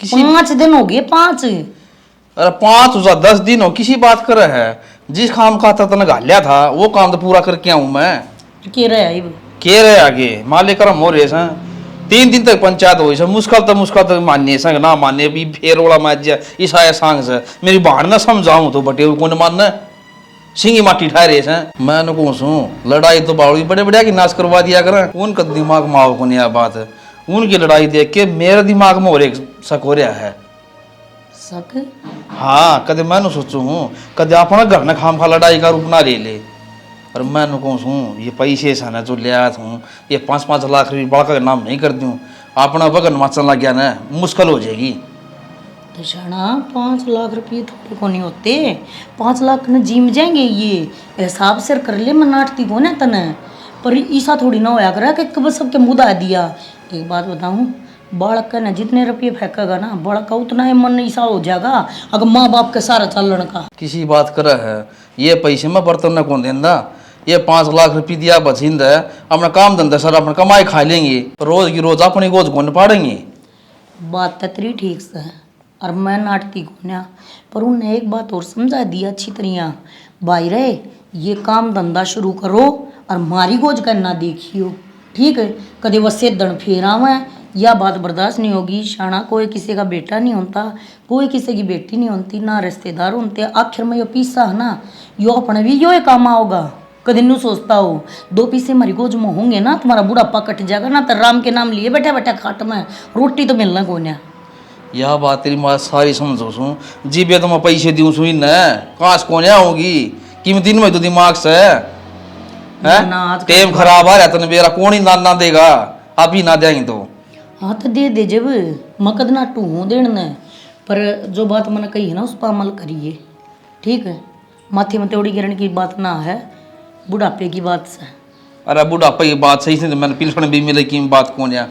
[SPEAKER 1] 5 दिन हो गए 5
[SPEAKER 10] अरे 5 या 10 दिन हो किसी बात कर रहा है जिस काम का था तने गालिया था वो काम तो पूरा करके आऊं मैं
[SPEAKER 1] के रहे
[SPEAKER 10] के रहे आगे मालिक करम हो रहे सा 3 दिन तक पंचायत हो सा मुश्किल तो मानने संग ना मानने भी फेर ओला मार जा ईसाया सांग से मेरी बहन ना समझाऊं तो बटे कौन मानना सिंगी माटी ठा रहे सा मैं न कहूँ सू लड़ाई तो बावड़ी बड़े बढ़िया की नाश करवा दिया कर उनका दिमाग में आओ को नहीं बात है उनकी लड़ाई देख के मेरे दिमाग में और एक शक हो रहा है
[SPEAKER 1] सक
[SPEAKER 10] हाँ कदे मैं सोचू हूँ कदे अपना घर न खाम खा लड़ाई का रूप ना ले ले और मैं कहूँ हूँ ये पैसे से ना जो ले आया हूँ ये 5-5 लाख रुपये बड़ा का नाम नहीं कर दूँ अपना बगन माचन लग गया ना मुश्किल हो जाएगी
[SPEAKER 1] तो शाना 5 लाख रुपये थोड़े को नहीं होते 5 लाख ने जिम जाएंगे ये हिसाब से कर ले मैं नाटती को ना तने पर ईसा थोड़ी ना होया करा कि कब सबके मुँह दा दिया एक बात बताऊँ बालक का ना जितने रुपये फेंकेगा ना बालक का उतना ही मन ऐसा हो जाएगा अगर माँ बाप के सारा चलन का।
[SPEAKER 10] किसी बात कर है ये पैसे में बर्तन न कौन देंदा, ये 5 लाख रुपये दिया बचिंद है अपना काम धंधा सर अपना कमाई खा लेंगे, रोज की रोज अपनी गोद कौन पाड़ेंगे।
[SPEAKER 1] बात तो तेरी ठीक से है और मैं नाटकी कोन्या, पर उन्हें एक बात और समझा दी अच्छी तरह, भाई रे ये काम धंधा शुरू करो और मारी गोज करना देखियो, ठीक है। कदे वह सेदन फेरावा या बात बर्दाश्त नहीं होगी। शाना कोई किसी का बेटा नहीं होता, कोई किसी की बेटी नहीं होती, ना रिश्तेदार होते। आखिर में यो पीसा है ना, यो अपने भी यो काम आओगा। कदे नू सोचता हो 2 पीसे हमारी गोज में होंगे ना तुम्हारा बुढ़ापा कट जाएगा ना, तो राम के नाम लिए बैठा बैठा खाट में रोटी तो मिलना कोन्या।
[SPEAKER 10] यह बात तेरी माँ सारी समझो सू जी बे तो मैं पैसे दूँ सू न कहाँ से कौन होगी कीमती में तो दिमाग से है टेम खराब आ रहा तने बेरा कौन ही ना देगा, आप ही ना देंगे तो
[SPEAKER 1] हाँ तो दे दे जब मकद ना टू देन ने, पर जो बात मैंने कही है ना उस पर अमल करिए, ठीक है। माथे में तेड़ी गिरने की बात ना है, बुढ़ापे की बात से।
[SPEAKER 10] अरे बुढ़ापे की बात सही से मैंने पिलसन भी मिले की बात कौन है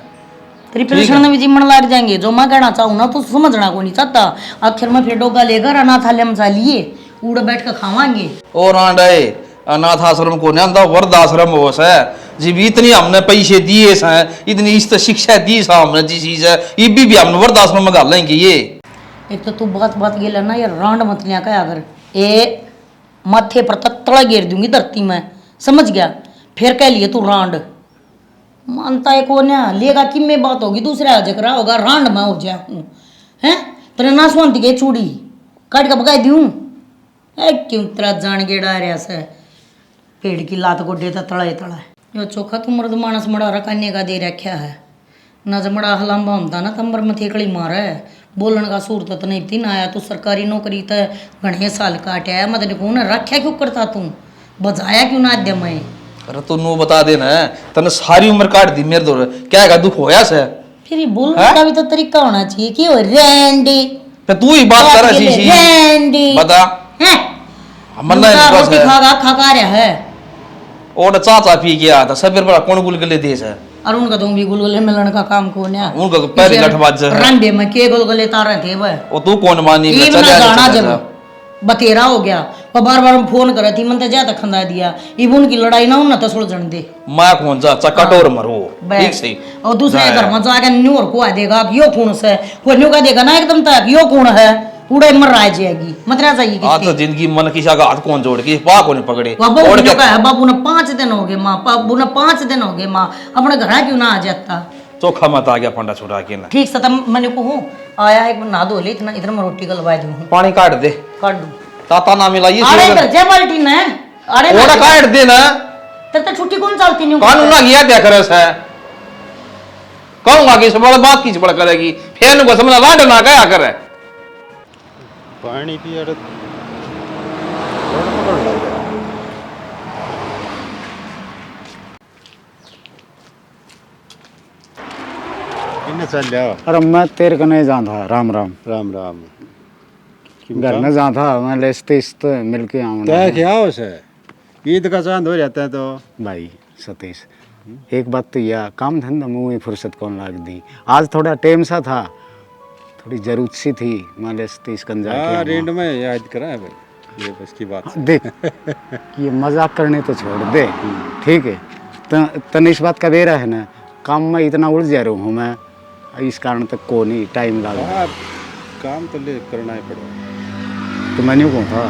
[SPEAKER 1] तेरी पेंशन में भी जिम्मन लग जाएंगे। जो मैं कहना चाहूँ ना तो समझना को नहीं चाहता। आखिर में फिर डोगा लेकर अनाथ आश्रम में लिए उड़ बैठ कर खावांगे।
[SPEAKER 10] और आंडे अनाथ आश्रम को नहीं वृद्धाश्रम हो से जी भी इतनी हमने पैसे दिए हैं, इतनी इस शिक्षा दी सा हमने जी चीज है ये भी हमने वृद्धाश्रम में डाल लेंगे। ये
[SPEAKER 1] एक तो तू बात बात गेला ना ये रांड मतलियाँ का अगर ए माथे पर तत्तड़ा गिर दूंगी धरती में, समझ गया। फिर कह लिए तू रांड मानता है को ना लेगा कि में बात होगी दूसरा जगरा होगा रांड में हो जाए हूँ हैं तेरे ना सुनती के चूड़ी काट के पकाई दूँ क्यों तेरा जान गेड़ा रहा से पेड़ की लात गोडे तो तड़ा तड़ा यो चोखा तू मर्द मानस मड़ा रखाने का दे रखा है न जमड़ा हलाम्बा होता ना तंबर में थेकड़ी मारा है बोलन का सूरत तो नहीं थी ना आया तू सरकारी नौकरी तो घने साल काट आया मतलब को ना रखा क्यों करता तू बजाया क्यों ना आद्य मैं।
[SPEAKER 10] अरे तू नो बता देना तने सारी उम्र काट दी मेरे दौर क्या का दुख होया से
[SPEAKER 1] फिर ये बोलने का भी तो तरीका होना चाहिए कि ओ रेंडी
[SPEAKER 10] पे तू ही बात कर रही थी
[SPEAKER 1] रेंडी
[SPEAKER 10] बता
[SPEAKER 1] हैं
[SPEAKER 10] मन्ना
[SPEAKER 1] रोटी खा रहा है
[SPEAKER 10] और चाचा पी गया था सबेर बड़ा कौन गुलगुले देश है
[SPEAKER 1] और उनका तो भी गुलगुले मिलने का काम कौन है
[SPEAKER 10] उनका तो पहले लठबाज है
[SPEAKER 1] रंडे में के गुलगुले तारे थे वह
[SPEAKER 10] वो तू कौन मानी
[SPEAKER 1] ये ना जाना जब बतेरा हो गया वो बार बार फोन करे थी मन तो ज्यादा खंदा दिया इब उनकी लड़ाई ना उन तो सुलझन दे
[SPEAKER 10] मैं कौन जा चकटोर मरो ठीक से
[SPEAKER 1] और दूसरे घर में जाके न्यूर को आ देगा कि यो कौन से वो न्यू का देगा ना एकदम तक यो कौन है पूरा मर रहा जाएगी मतरा चाहिए
[SPEAKER 10] आ तो जिंदगी मन किसा का हाथ कौन जोड़ के पा कौन पकड़े
[SPEAKER 1] और क्या है बाबू ने 5 दिन हो गए माँ बाबू ने 5 दिन हो गए माँ अपने घर क्यों ना आ जाता
[SPEAKER 10] चोखा मत आ गया फंडा छुड़ा के ना
[SPEAKER 1] ठीक से तब मैंने को आया एक नहा धो ले इतना इधर मैं रोटी गलवा दूं
[SPEAKER 10] पानी काट दे
[SPEAKER 1] काट दूं
[SPEAKER 10] ताता ना मिलाइए
[SPEAKER 1] अरे इधर जे बाल्टी ने अरे
[SPEAKER 10] ओड़ा काट दे ना
[SPEAKER 1] तेरे तो छुट्टी कौन चलती नहीं
[SPEAKER 10] कानून ना गया क्या करे से कहूंगा कि सब बड़ा बात की बड़ा करेगी फेन को समझ लाड ना क्या करे
[SPEAKER 6] पानी पिया चल जाओ।
[SPEAKER 9] अरे मैं तेरे को नहीं जानता। राम राम
[SPEAKER 6] राम राम
[SPEAKER 9] घर में जाता मैं लेस्ते इस्त मिल के आऊँ
[SPEAKER 6] क्या क्या हो से ईद का चांद हो जाता है तो
[SPEAKER 9] भाई सतीश एक बात तो यह काम धंधा मुँह फुर्सत कौन लाग दी आज थोड़ा टाइम सा था थोड़ी जरूरत सी थी मैं लेस्ते इस कंजा के
[SPEAKER 6] रेंड में याद करा है भाई ये बस की बात
[SPEAKER 9] देख ये मजाक करने तो छोड़ दे ठीक है तन इस बात का दे रहा है ना काम में इतना उलझ जा रहा हूँ मैं इस कारण तक को नहीं टाइम लगा
[SPEAKER 6] काम तो ले करना ही पड़ेगा
[SPEAKER 9] तो मैंने कहा था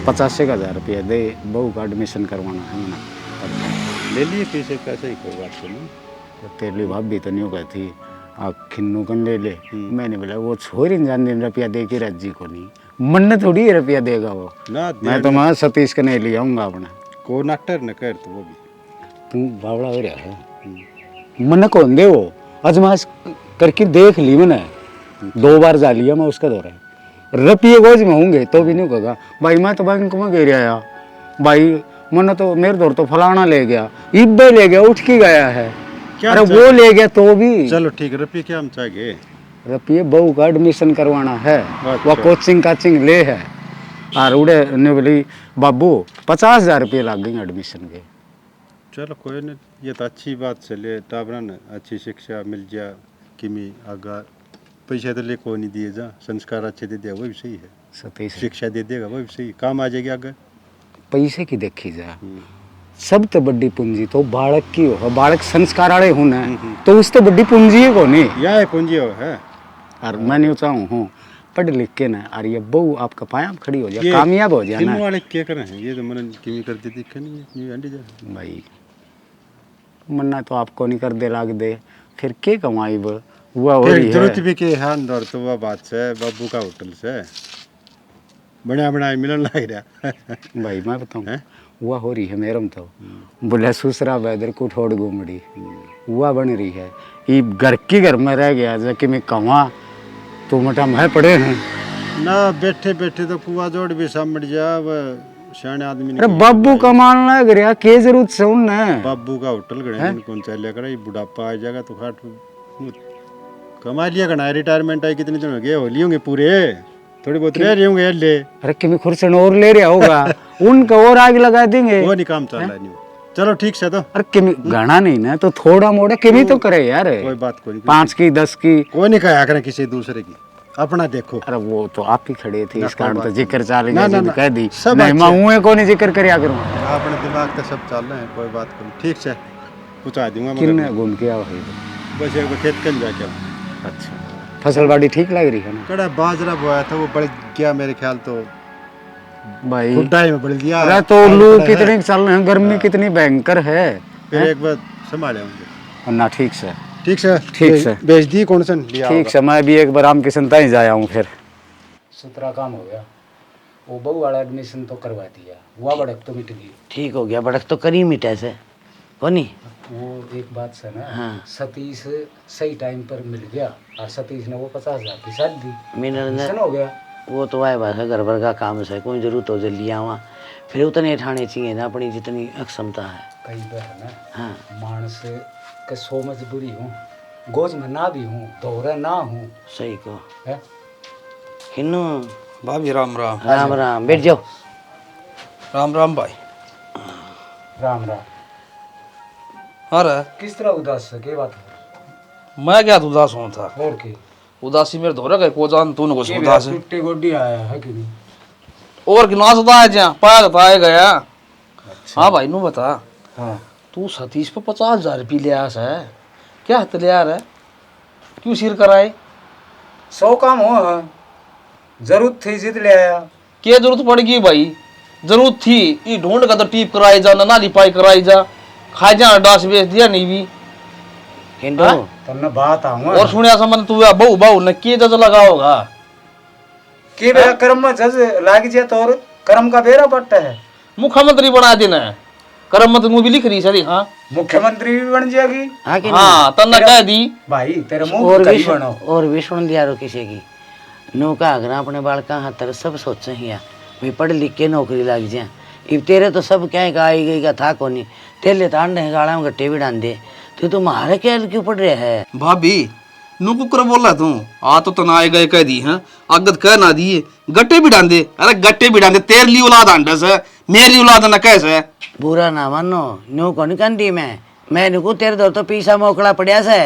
[SPEAKER 9] 85,000 रुपया दे बहू का एडमिशन करवाना है मैंने
[SPEAKER 6] ले लिए पैसे कैसे ही कोई बात नहीं
[SPEAKER 9] तेरी भाभी तो नहीं गई थी खिन्नू कन ले ले मैंने बोला वो छोरी जान दिन रुपया दे के राज्जी को नहीं मन थोड़ी रुपया देगा वो
[SPEAKER 6] ना
[SPEAKER 9] मैं तो मैं सतीश का नहीं ले आऊँगा अपना
[SPEAKER 6] को नाटर न कर तो वो भी
[SPEAKER 9] तू बावड़ा हो रहा है मन कौन दे वो आजमाइश करके देख ली मैंने 2 बार जा लिया मैं उसका दौरा रुपये गोज में होंगे तो भी नहीं होगा भाई मैं तो बैंक में गिर आया भाई मन तो मेरे दौर तो फलाना ले गया इब्बे ले गया उठ के गया है अरे वो ले गया तो भी
[SPEAKER 6] चलो ठीक है रुपये क्या हम चाहिए
[SPEAKER 9] रुपये बहू का एडमिशन करवाना है वह कोचिंग काचिंग ले है और उड़े ने बोली बाबू 50,000 रुपये लग गई एडमिशन के
[SPEAKER 6] चलो कोई नहीं ये तो अच्छी बात चले टाबरन अच्छी शिक्षा मिल जाए
[SPEAKER 11] कि मैं आगा पैसे तो ले को नहीं दिए जा, संस्कार अच्छे दे दिया वो भी सही है,
[SPEAKER 9] सतीश
[SPEAKER 11] शिक्षा दे देगा वो भी सही, काम आ जाएगी आगे।
[SPEAKER 9] पैसे की देखी जा सब तो बड़ी पूंजी तो बालक की हो, बालक संस्कार वाले होना तो उससे बड़ी पूंजी है को नहीं
[SPEAKER 11] यह है पूंजी है।
[SPEAKER 9] और मैं नहीं चाहूँ हूँ पढ़ लिख के ना और ये बहू आपका पाया खड़ी हो जाए, कामयाब हो जाए
[SPEAKER 11] फिल्म
[SPEAKER 9] ना
[SPEAKER 11] वाले क्या कर रहे हैं, ये तो मन किमी करती दिखे नहीं है, ये अंडी जा
[SPEAKER 9] भाई मन्ना तो आपको नहीं कर दे लाग दे फिर के कमाई वो हुआ हो रही
[SPEAKER 11] जरूरत
[SPEAKER 9] है
[SPEAKER 11] भी के है अंदर तो वह बात से बाबू का होटल से बढ़िया बढ़िया मिलन लग रहा
[SPEAKER 9] भाई मैं बताऊँ हुआ हो रही है मेरम तो बोले सुसरा बैदर को ठोड़ घूमड़ी हुआ बन रही है ये घर की घर में रह गया जबकि मैं कमा तो मटा मैं पड़े हैं
[SPEAKER 11] ना बैठे बैठे तो कुआ जोड़ भी समझ जा वह सियाने आदमी
[SPEAKER 9] अरे बाबू कमान लग रहा के जरूरत से उनने
[SPEAKER 11] बाबू का होटल गए कौन चल कर बुढ़ापा आ जाएगा तो खाट कमा लिया करना रिटायरमेंट आई कितने दिन हो गए हो लिए होंगे पूरे थोड़ी बहुत रह रहे होंगे ले।
[SPEAKER 9] अरे कि खुर्सन और ले रहा होगा उनका और आग लगा देंगे
[SPEAKER 11] वो नहीं काम चल रहा नहीं। चलो ठीक से तो
[SPEAKER 9] अरे किमी गाना नहीं ना तो थोड़ा मोड़ा किमी तो करे यार
[SPEAKER 11] कोई बात कोई
[SPEAKER 9] 5 की 10 की
[SPEAKER 11] कोई नहीं कहा करें किसी दूसरे की अपना देखो।
[SPEAKER 9] अरे वो तो आप ही खड़े थे इस कारण तो जिक्र चाल
[SPEAKER 11] ना, ना,
[SPEAKER 9] कह दी
[SPEAKER 11] सब
[SPEAKER 9] नहीं मैं मुँह को नहीं जिक्र करया करूँ
[SPEAKER 11] अपने दिमाग का सब चल रहे हैं कोई बात नहीं ठीक से पूछा दूंगा
[SPEAKER 9] किन्ने घूम के आओ
[SPEAKER 11] बस एक खेत कन जाके।
[SPEAKER 9] अच्छा फसल बाड़ी ठीक लग रही है ना
[SPEAKER 11] कड़ा बाजरा बोया था वो बढ़ गया मेरे ख्याल तो
[SPEAKER 9] भाई
[SPEAKER 11] खुदाई में बढ़ गया।
[SPEAKER 9] अरे तो लू कितनी चल रहे हैं गर्मी कितनी भयंकर है
[SPEAKER 11] फिर एक बार संभाले होंगे
[SPEAKER 9] ना ठीक से
[SPEAKER 11] बेच दी कौन सा
[SPEAKER 9] ठीक से मैं भी एक बार राम किशन तक जाया हूँ फिर सुतरा काम हो गया वो बहू वाला एडमिशन तो करवा दिया हुआ बड़क तो मिट गई
[SPEAKER 5] ठीक हो गया बड़क तो करी मिटे से कोनी
[SPEAKER 9] वो एक बात से ना
[SPEAKER 5] हाँ।
[SPEAKER 9] सतीश सही टाइम पर मिल गया और सतीश ने वो 50,000 की साथ दी
[SPEAKER 5] मिनर
[SPEAKER 9] हो गया
[SPEAKER 5] वो तो आए बात है घर भर का काम से कोई जरूरत हो जल्दी आवा फिर उतने ठाने चाहिए ना अपनी जितनी अक्षमता है।
[SPEAKER 9] कई बार है ना
[SPEAKER 5] हाँ
[SPEAKER 9] मानस के सो मजबूरी हूँ गोज में ना भी हूँ दोहरा ना हूँ
[SPEAKER 5] सही को
[SPEAKER 9] है
[SPEAKER 5] हिन्नू
[SPEAKER 10] भाभी राम राम
[SPEAKER 5] राम राम बैठ जाओ।
[SPEAKER 10] राम राम भाई
[SPEAKER 9] राम राम
[SPEAKER 10] अरे
[SPEAKER 9] किस तरह उदास है के बात है
[SPEAKER 10] मैं क्या उदास हूँ था
[SPEAKER 9] और की
[SPEAKER 10] उदासी मेरे धोरा गए को जान तू को उदास है
[SPEAKER 9] छुट्टी गोडी आया है कि नहीं
[SPEAKER 10] और कि ना सदा है जा पाया तो आए गया। हाँ भाई नू बता
[SPEAKER 9] हाँ
[SPEAKER 10] तू सतीश पे 50,000 रुपये लिया है क्या हत लिया है क्यों सिर कराए
[SPEAKER 9] 100 काम हो जरूरत थी जिद ले आया
[SPEAKER 10] क्या जरूरत पड़ेगी भाई जरूरत थी ये ढूंढ का तो टीप कराई जा ना लिपाई कराई जा खाई जा डास बेच दिया नहीं भी
[SPEAKER 5] हिंदू
[SPEAKER 9] तुमने बात आऊंगा
[SPEAKER 10] और सुनिया समझ तू बहु बहु न किए जज लगा होगा
[SPEAKER 9] के बेरा कर्म में जज लाग जाए तो और कर्म का बेरा पट्टा है
[SPEAKER 10] मुख्यमंत्री बना देना है कर्म मत मुंह भी लिख रही सरी। हाँ
[SPEAKER 9] मुख्यमंत्री भी बन जाएगी
[SPEAKER 5] हाँ कि
[SPEAKER 10] हाँ तन्ना कह दी
[SPEAKER 9] भाई तेरे
[SPEAKER 5] नहीं?
[SPEAKER 9] मुंह कहीं बनो
[SPEAKER 5] और भी सुन दिया रो किसी की नू का अगर अपने बालका हाथ सब सोचे ही भाई पढ़ लिख के नौकरी लग जाए इब तेरे तो सब क्या का आई गई का था कोनी तेले तो अंडे गाड़ा में गट्टे भी डाल दे तो तुम्हारे क्या क्यों पड़ रहा है
[SPEAKER 10] भाभी नु कुकर बोल रहा तू आ तो तनाए गए कह दी है अगत कह ना दिए गट्टे भी डांदे अरे गट्टे भी डांदे तेरे लिए औलाद आंडा से मेरी औलाद ना कैसे
[SPEAKER 5] बुरा ना मानो न्यू को नहीं कंदी मैं नुकू तेरे दो तो पीसा मोकड़ा पड़िया से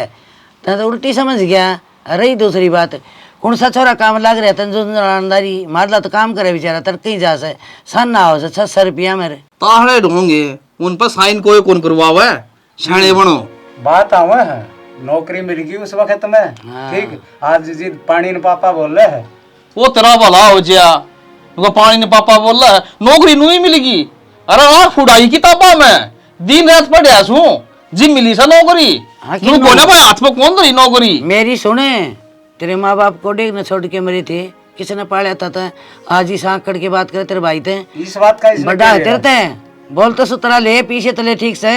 [SPEAKER 5] तो उल्टी समझ गया। अरे दूसरी बात कौन सा छोरा काम लग रहा तन जुंदारी मारला तो काम करे बेचारा तर कहीं जा से सन ना हो से 600 रुपया मेरे
[SPEAKER 10] ताहड़े ढोंगे उन पर साइन कोई कौन करवावे शाणे बनो
[SPEAKER 9] बात आवे है नौकरी मिल गई उस वक्त में ठीक आज जी पानी ने पापा बोल रहे है
[SPEAKER 10] वो तेरा भला हो जा वो पानी ने पापा बोल रहा है नौकरी नू ही मिलेगी। अरे आँख फुड़ाई किताबा में दिन रात पढ़िया सू जी मिली सा नौकरी नू बोले भाई हाथ में कौन दरी नौकरी
[SPEAKER 5] मेरी सुने तेरे माँ बाप को डेग न छोड़ के मरे थे किसने पाला था आज ही सांख कड़ के बात करे तेरे भाई थे
[SPEAKER 9] इस बात का
[SPEAKER 5] बड़ा है तेरे थे बोल तो सुतरा ले पीछे तले ठीक से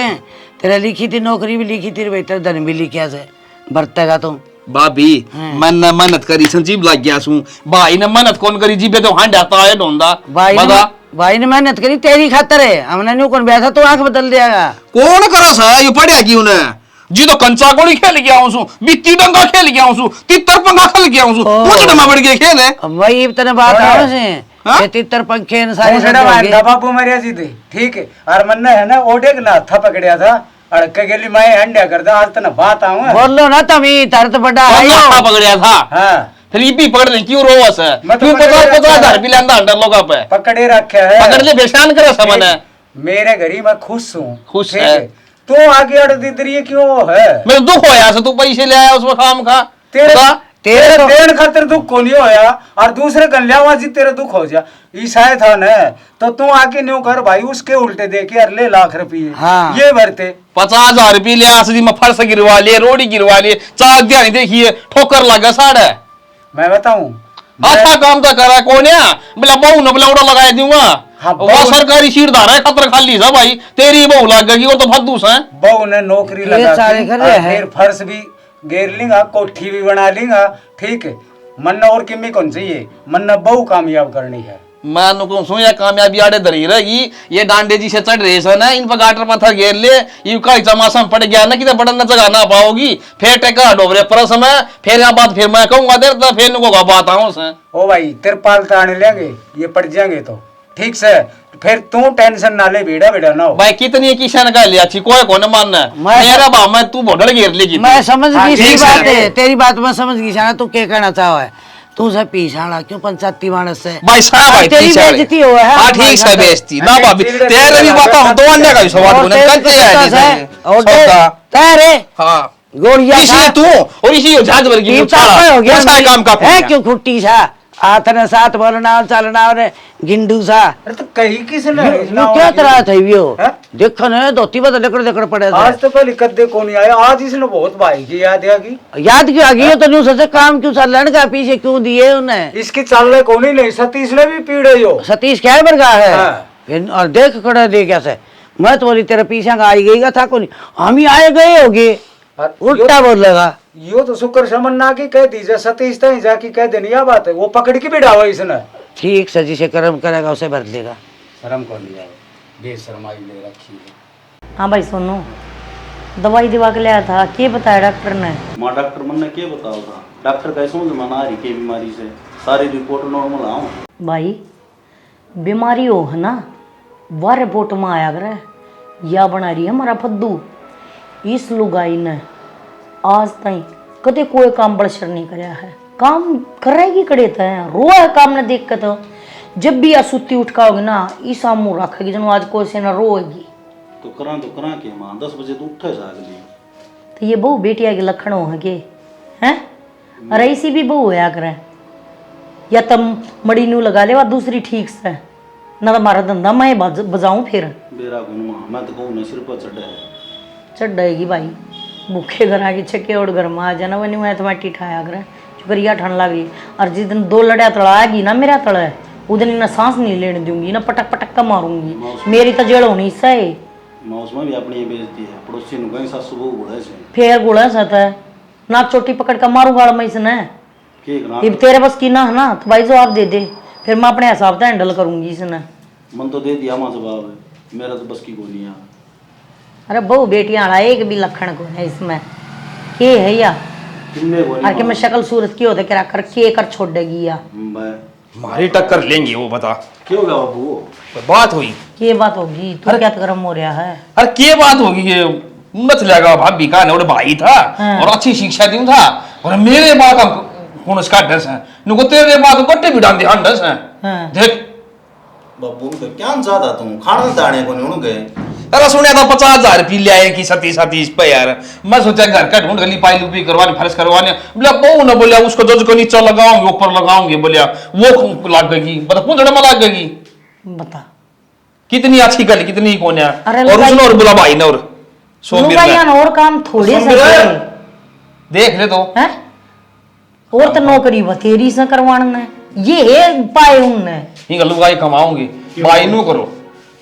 [SPEAKER 5] तेरा लिखी थी नौकरी भी लिखी थी बेटा धन भी लिखा से बरतेगा तुम
[SPEAKER 10] भाभी मन ने मेहनत करी संजीव लग गया सू भाई ने मेहनत कौन करी जीबे तो हांड आता है ढोंदा
[SPEAKER 5] भाई ने मेहनत करी तेरी खातर है हमने न्यू कौन बैठा तो आंख बदल देगा
[SPEAKER 10] कौन करा सा ये पढ़िया क्यों ने जी तो कंचा गोली खेल गया हूं सू बित्ती डंगा खेल गया हूं सू तितर पंगा खेल गया हूं सू कुछ ना बढ़ गए खेल है
[SPEAKER 5] वही इतने बात आओ से ये तितर पंखे न सारे
[SPEAKER 9] बाबू मरिया जी थे ठीक है और मन है ना ओडे ना था पकड़िया था अड़के के लिए मैं हंडिया करता आज तो ना बात आऊँ
[SPEAKER 5] बोलो ना तभी तरत बड़ा है यो।
[SPEAKER 10] कहाँ पकड़िया था
[SPEAKER 9] हाँ
[SPEAKER 10] फिर ये भी पकड़ ले क्यों रोवस है
[SPEAKER 9] मैं तो
[SPEAKER 10] क्यों
[SPEAKER 9] पकड़े
[SPEAKER 10] 50,000 रुपये लेंदा अंडर लोगा पे
[SPEAKER 9] पकड़े रखे है
[SPEAKER 10] पकड़ ले बेशान करे समन है
[SPEAKER 9] मेरे घरी मैं खुश हूँ
[SPEAKER 10] खुश
[SPEAKER 9] ठीक
[SPEAKER 10] है।
[SPEAKER 9] तू आगे अड़ दे रही है क्यों है
[SPEAKER 10] मेरे दुख होया से तू पैसे ले आया उसमें काम खा
[SPEAKER 9] तेरे
[SPEAKER 10] बता।
[SPEAKER 9] तेरे देन खातिर दुख को नहीं होया और दूसरे गलियावा जी तेरे दुख हो जा ईसाई था न तो तू आके न्यू कर भाई उसके उल्टे दे के अर ले लाख रुपये
[SPEAKER 5] हाँ।
[SPEAKER 9] ये भरते
[SPEAKER 10] 50,000 रुपये ले आसदी में फर्श गिरवा लिए रोडी गिरवा लिए चाक ध्यान देखिए ठोकर लगा साढ़े
[SPEAKER 9] मैं बताऊं
[SPEAKER 10] अच्छा काम तो करा कौन है बोला बहू ने बोला लगा दूंगा
[SPEAKER 9] हाँ,
[SPEAKER 10] वो
[SPEAKER 9] बहू-
[SPEAKER 10] सरकारी सीट धारा है खतर खाली सा भाई तेरी बहू लग गई वो तो भद्दूस है
[SPEAKER 9] बहू ने नौकरी
[SPEAKER 5] ये
[SPEAKER 9] लगा
[SPEAKER 5] सारे
[SPEAKER 9] दी,
[SPEAKER 5] कर
[SPEAKER 9] और
[SPEAKER 5] रहे हैं।
[SPEAKER 9] फिर फर्श भी घेर लेंगा कोठी भी बना लेंगा ठीक है मन और किमी कौन चाहिए मन बहू कामयाब करनी है
[SPEAKER 10] मैं नुको सुन या कामयाबी आड़े धरी रहेगी ये डांडे जी से चढ़ रहे ना इन पर गाटर माथा घेर ले यू का चमासम पड़ गया ना कि बटन जगह ना पाओगी फिर टेका डोबरे परस में फिर यहाँ बात फिर मैं कहूंगा देर तो फिर नुको का बात आऊं से
[SPEAKER 9] ओ भाई तिरपाल ताने लेंगे ये पड़ जाएंगे तो ठीक से फिर तू टेंशन ना ले बेड़ा बेड़ा ना हो
[SPEAKER 10] भाई कितनी किसान का लिया अच्छी कोई कौन मानना मेरा बा मैं तू बोडल घेर लेगी
[SPEAKER 5] मैं समझ
[SPEAKER 9] हाँ,
[SPEAKER 5] गई सही
[SPEAKER 9] ठीक
[SPEAKER 5] बात
[SPEAKER 9] है।
[SPEAKER 5] है तेरी बात मैं समझ गई शाना तू क्या कहना चाहो है तू से पीछाड़ा क्यों पंचायती मानस से
[SPEAKER 10] भाई साहब भाई
[SPEAKER 5] तेरी बेइज्जती हो है
[SPEAKER 10] हाँ ठीक से बेइज्जती ना भाभी तेरे भी बात हम तो अन्य का भी सवाल बोले करते हैं
[SPEAKER 5] और तेरे
[SPEAKER 10] हाँ
[SPEAKER 5] गोड़िया
[SPEAKER 10] इसी तू और इसी जहाज वर्गी
[SPEAKER 5] हो गया
[SPEAKER 10] सारे काम का
[SPEAKER 5] है क्यों खुट्टी सा आथने साथ बोलना चलना और गिंडू सा
[SPEAKER 9] अरे तो कहीं किसने
[SPEAKER 5] यू क्या तरह थे वो
[SPEAKER 9] हैं?
[SPEAKER 5] देखो ना धोती बदल लकड़ लकड़ पड़े
[SPEAKER 9] आज तो पहले कद्दे को नहीं आया आज इसने बहुत भाई की याद आ गई
[SPEAKER 5] याद क्यों आ गई तो न्यू सोचे काम क्यों चल लड़का पीछे क्यों दिए उन्हें
[SPEAKER 9] इसकी चाल रहे को नहीं सतीश ने भी पीड़े जो
[SPEAKER 5] सतीश क्या बरगा है
[SPEAKER 9] हाँ।
[SPEAKER 5] फिर और देख खड़ा दे कैसे मैं तो बोली तेरे पीछे का आई गई का था कोई हम ही आए गए होगे उल्टा बोलेगा
[SPEAKER 9] यो तो शुक्र शमन ना की कह दीजिए सतीश तक जाके कह देनी क्या बात है वो पकड़ के बिठावा इसने
[SPEAKER 5] ठीक से जिसे कर्म करेगा उसे भर देगा
[SPEAKER 9] शर्म को नहीं आए बेशरमाई ले रखी है
[SPEAKER 1] हाँ भाई सोनू दवाई दिवा के लाया था क्या बताया डॉक्टर ने
[SPEAKER 12] माँ डॉक्टर मन ने क्या बताओ था डॉक्टर कैसे समझ में आ रही के बीमारी से सारी रिपोर्ट नॉर्मल आओ
[SPEAKER 1] भाई बीमारी हो है ना वह रिपोर्ट में आया करे या बना रही है हमारा फद्दू इस लुगाई ने आज तक कदे कोई काम बड़सर नहीं कराया है काम करेगी कड़े थे रो है काम ने देख के तो जब भी आ सुती उठकाओगे ना ईसा मुँह रखेगी जनो आज कोई से ना रोएगी
[SPEAKER 12] तो करा के माँ 10 बजे तो उठे जागली
[SPEAKER 1] तो ये बहू बेटिया के लक्षण हो के हैं अरे ऐसी भी बहू होया करे या तम मड़ी नू लगा ले वा दूसरी ठीक से ना तो मारा धंधा मैं बजाऊं फिर
[SPEAKER 12] बेरा गुन माँ मैं तो कहूँ सिर पर चढ़े है
[SPEAKER 1] चढ़ेगी भाई भूखे घर आगे छके और घर में आ जाना वही मैं तो माटी ठाया कर चुकरिया ठंड लग रही और जिस दिन 2 लड़िया तड़ा आएगी ना मेरा तड़ा उस दिन ना सांस नहीं लेने दूंगी ना पटक पटक का मारूंगी मेरी तो जड़ होनी सही
[SPEAKER 12] माँ उसमें भी अपनी बेइज्जती है पड़ोसी नु कहीं सासू बहू गुड़े से
[SPEAKER 1] फिर गुड़ा सत है नाक चोटी पकड़ कर मारू गाड़ में इसने
[SPEAKER 12] के ना
[SPEAKER 1] ये तेरे बस की ना है ना तो भाई जवाब दे दे फिर मैं अपने हिसाब से हैंडल करूंगी इसने
[SPEAKER 12] मन तो दे दिया माँ जवाब है मेरा तो बस की गोली है
[SPEAKER 1] अरे बहु बेटियां वाला एक भी लक्षण को है इसमें के है या
[SPEAKER 12] किन्ने गोली
[SPEAKER 1] अरे कि मैं शक्ल सूरत की होते करा कर के कर छोड़ देगी या
[SPEAKER 12] मैं
[SPEAKER 10] मारी टक्कर लेंगे वो बता
[SPEAKER 12] क्यों गया बाबू
[SPEAKER 10] बात हुई
[SPEAKER 1] के बात होगी तू क्या गरम हो रहा है
[SPEAKER 10] अरे के बात होगी ये मत लगा भाभी का ने भाई था
[SPEAKER 1] हाँ।
[SPEAKER 10] और अच्छी शिक्षा दी था और मेरे बात का कौन उसका ड्रेस है नुको तेरे बात गट्टे भी डाल दे ड्रेस है
[SPEAKER 1] हाँ।
[SPEAKER 10] देख
[SPEAKER 12] बाबू तो क्या चाहता तुम खाना दाने को नहीं गए
[SPEAKER 10] अरे सुना था 50,000 रुपये ले आए कि सतीश पे यार मैं सोचा घर का ढूंढ गली पाई लुपी करवाने फर्श करवाने बोला बहू ने बोलिया उसको जज को नीचे लगाऊंगे ऊपर लगाऊंगे बोलिया वो लाग गई बता पूंछड़े में लाग गई
[SPEAKER 1] बता
[SPEAKER 10] कितनी अच्छी गली कितनी कौन है
[SPEAKER 1] अरे
[SPEAKER 10] और उसने और बोला भाई ने और
[SPEAKER 1] लुगाइयां और काम थोड़े से
[SPEAKER 10] सोमवीर
[SPEAKER 1] करे।
[SPEAKER 10] देख ले तो
[SPEAKER 1] हैं और तो नौकरी बतेरी से करवाना ये पाए उनने
[SPEAKER 10] ये लुगाई कमाऊंगी भाई नु करो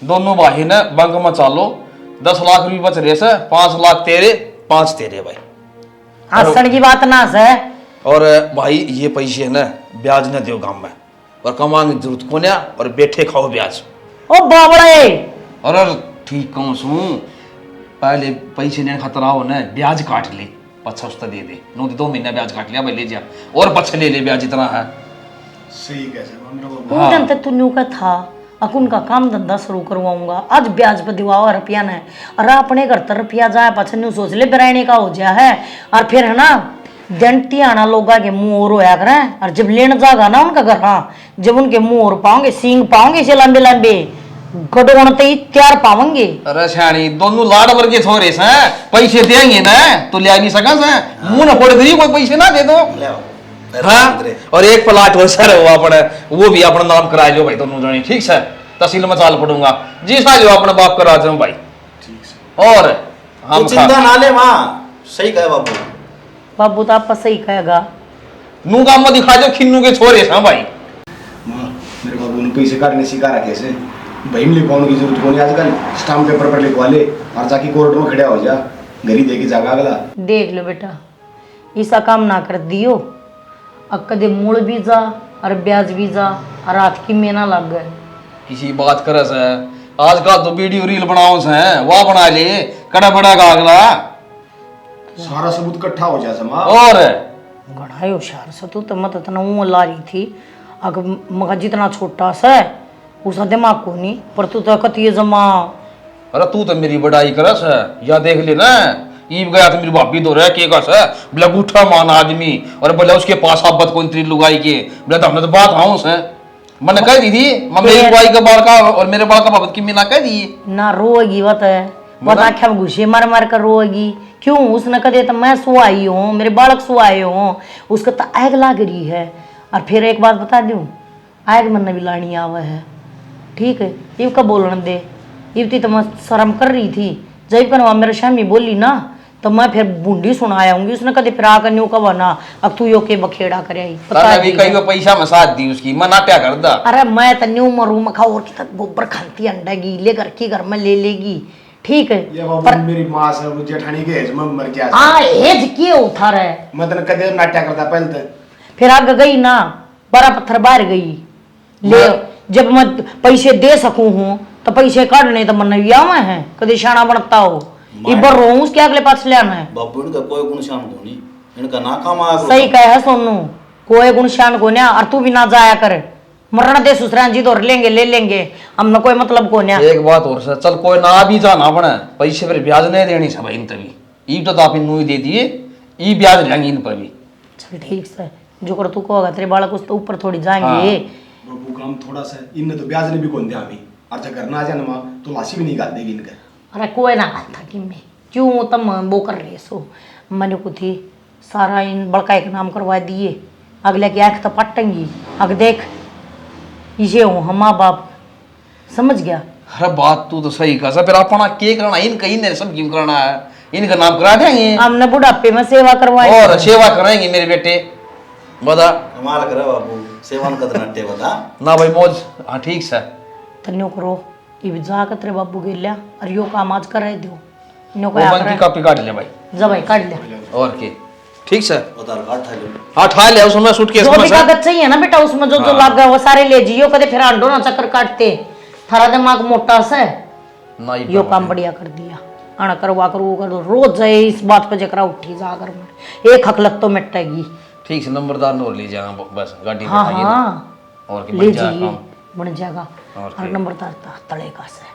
[SPEAKER 10] दोनों भाई ने बंक में चालो 10 लाख रुपये बच रहे से 5 लाख तेरे 5 तेरे भाई
[SPEAKER 1] हंसण की बात ना से
[SPEAKER 10] और भाई ये पैसे है ना ब्याज न दो गांव में और कमाने की जरूरत को और बैठे खाओ ब्याज
[SPEAKER 1] ओ बाबड़े
[SPEAKER 10] और ठीक कहूँ सू पहले पैसे लेने खातर आओ ना ब्याज काट ले पच्छा उसका दे दे 2 महीना ब्याज काट लिया भाई ले जा और पच्छा ले ले ब्याज इतना है
[SPEAKER 12] सही कैसे
[SPEAKER 1] वो दिन तक तू न्यू का था अकुन का काम धंधा शुरू करवाऊंगा। आज ब्याज पर दिवाओ रुपया ने, अरे अपने घर तर रुपया जाए पाछन न्यू सोच ले बिराने का हो जाए है। और फिर है ना दंती आना लोगा के मुंह और होया करें, और जब लेने जागा ना उनका घर, हाँ जब उनके मुंह और पाओगे सींग पाओगे से लंबे लंबे गडोणते ही त्यार पावेंगे।
[SPEAKER 10] अरे शानी दोनों लाड वर्गे थोड़े से पैसे देंगे ना तो ले नहीं सका से मुंह न फोड़ दी कोई पैसे ना दे दो। हाँ और एक प्लाट हो सर वो अपने वो भी अपना नाम करा लो भाई दोनों जने, ठीक है तहसील में चाल पड़ूंगा जी सा जो अपने बाप करा जाऊं भाई। और हम
[SPEAKER 12] चिंता ना ले माँ, सही कहे बाबू।
[SPEAKER 1] बाबू तो आपका सही कहेगा।
[SPEAKER 10] नू काम में दिखा दो खिन्नू के छोरे से भाई।
[SPEAKER 8] माँ मेरे बाबू ने पैसे काटने सिखा रहा कैसे भाई में लिखवाने की जरूरत होनी आजकल, स्टाम्प पेपर पर लिखवा ले और जाके कोर्ट में खड़ा हो जा, घरी दे के जागा अगला।
[SPEAKER 1] देख लो बेटा ऐसा काम ना कर दियो, अब कदे मूल भी जा और ब्याज भी जा और रात की मेना लग गए।
[SPEAKER 10] किसी बात करे से आज का तो वीडियो रील बनाओ से वाह बना ले कड़ा बड़ा का अगला
[SPEAKER 8] सारा सबूत इकट्ठा हो जा समा।
[SPEAKER 10] और
[SPEAKER 1] गढ़ाई होशियार से तू तो मत इतना ऊँ ला रही थी, अगर मगा जितना छोटा सा उसका दिमाग को नहीं, पर तू तो कती जमा।
[SPEAKER 10] अरे तू तो मेरी बड़ाई करस है या देख ले ना ईब गया तो मेरी भाभी दो रहा के कस है बोला गुठा मान आदमी और बोला उसके पास आबत कोई त्री लुगाई के बोला हमने तो बात हाउस है मैंने कह दी थी मेरी बुआई का बाल का और मेरे बाल का बाबत की मिला कह दी
[SPEAKER 1] ना रोएगी वत है वत आख्या में घुसे मार मार कर रोएगी क्यों? उसने कदे तो मैं सुआई हूँ, मेरे बालक सुआए हूँ, उसका तो आग लाग रही है। और फिर एक बात बता दूँ, आग मन भी लानी आवा है, ठीक है इव का बोलने दे। इवती तो मैं शर्म कर रही थी, जब कर मेरे शामी बोली ना तो मैं फिर बूंदी सुनाया हूँगी। उसने कदे फिर आकर न्यू का बना अब तू यो के बखेड़ा करे
[SPEAKER 10] अभी कहीं को पैसा में साथ दी उसकी मैं नाट्या कर दा।
[SPEAKER 1] अरे मैं तो न्यू मरू मखा और की तक गोबर खाती अंडा गीले घर की घर में ले लेगी, ठीक है।
[SPEAKER 8] ये बाबू मेरी माँ से वो जेठानी के हेज में मर गया।
[SPEAKER 1] हाँ हेज के उठा रहे
[SPEAKER 8] मैं तने कदे नाट्या करता पहले तो
[SPEAKER 1] फिर आगे गई ना बड़ा पत्थर बाहर गई ले, जब मैं पैसे दे सकूं हूँ तो पैसे काटने तो मन भी आवा है कभी शाना बनता हो इबर रो उसके अगले पास ले आना है।
[SPEAKER 12] बाबू इनका कोई गुण शान को नहीं, इनका ना काम आया।
[SPEAKER 1] सही कहे है सोनू, कोई गुण शान को नहीं, और तू भी ना जाया कर मरण दे सुसरान जी तो लेंगे ले लेंगे, हमने कोई मतलब को नहीं।
[SPEAKER 10] एक बात और सर चल कोई ना भी जाना पड़े पैसे पर ब्याज नहीं देनी सब इन तभी ई तो आप इन दे दिए ई ब्याज लेंगे इन पर भी।
[SPEAKER 1] चल ठीक से जो कर तू कहोगा तेरे बालक उस तो ऊपर थोड़ी जाएंगे।
[SPEAKER 8] बाबू काम थोड़ा सा इनने तो ब्याज ने भी कौन दिया अभी और जब घर ना आ जाना माँ तो लाशी भी नहीं गाल देगी इनका।
[SPEAKER 1] अरे कोई ना था कि मैं क्यों तुम वो कर रहे सो मैंने को थी सारा इन बड़का एक नाम करवा दिए, अगले की आँख तो पटेंगी। अग देख ये हूँ हम माँ बाप, समझ गया।
[SPEAKER 10] अरे बात तू तो सही कहा फिर अपना के करना इनका इन सब क्यों करना है, इनका नाम करा देंगे
[SPEAKER 1] हमने बुढ़ापे में सेवा करवाई
[SPEAKER 10] और सेवा कराएंगे मेरे बेटे बता।
[SPEAKER 12] कमाल करे बाबू, सेवन का नाट्य बता
[SPEAKER 10] ना भाई मौज। हाँ ठीक सर
[SPEAKER 1] तन्यो करो ये जाकर तेरे बाबू के लिया और यो काम आज कर दो नो
[SPEAKER 10] वो बंद की कॉपी काट ले भाई
[SPEAKER 1] जा भाई काट ले
[SPEAKER 10] और के ठीक सर
[SPEAKER 12] आधार कार्ड था लो।
[SPEAKER 10] हाँ ठा ले उसमें सूटकेस
[SPEAKER 1] जो
[SPEAKER 10] में
[SPEAKER 1] भी
[SPEAKER 10] सर।
[SPEAKER 1] कागज चाहिए ना बेटा उसमें जो जो लग गया वो सारे ले जियो कदे फिर अंडो ना चक्कर काटते थारा दिमाग मोटा से
[SPEAKER 10] ना ही
[SPEAKER 1] यो काम बढ़िया कर दिया आना करवा कर वो कर दो रोज जाए इस बात पे जकरा उठी जा कर एक हकलत तो मिटेगी।
[SPEAKER 10] ठीक से नंबरदार नोर ले जाना बस गाड़ी में
[SPEAKER 1] हाँ
[SPEAKER 10] खाइए ना।
[SPEAKER 1] हाँ
[SPEAKER 10] और के
[SPEAKER 1] ले
[SPEAKER 10] बन जाए
[SPEAKER 1] जाइए
[SPEAKER 10] काम।
[SPEAKER 1] बन जाएगा
[SPEAKER 10] और
[SPEAKER 1] और नंबरदार तड़ेगा से।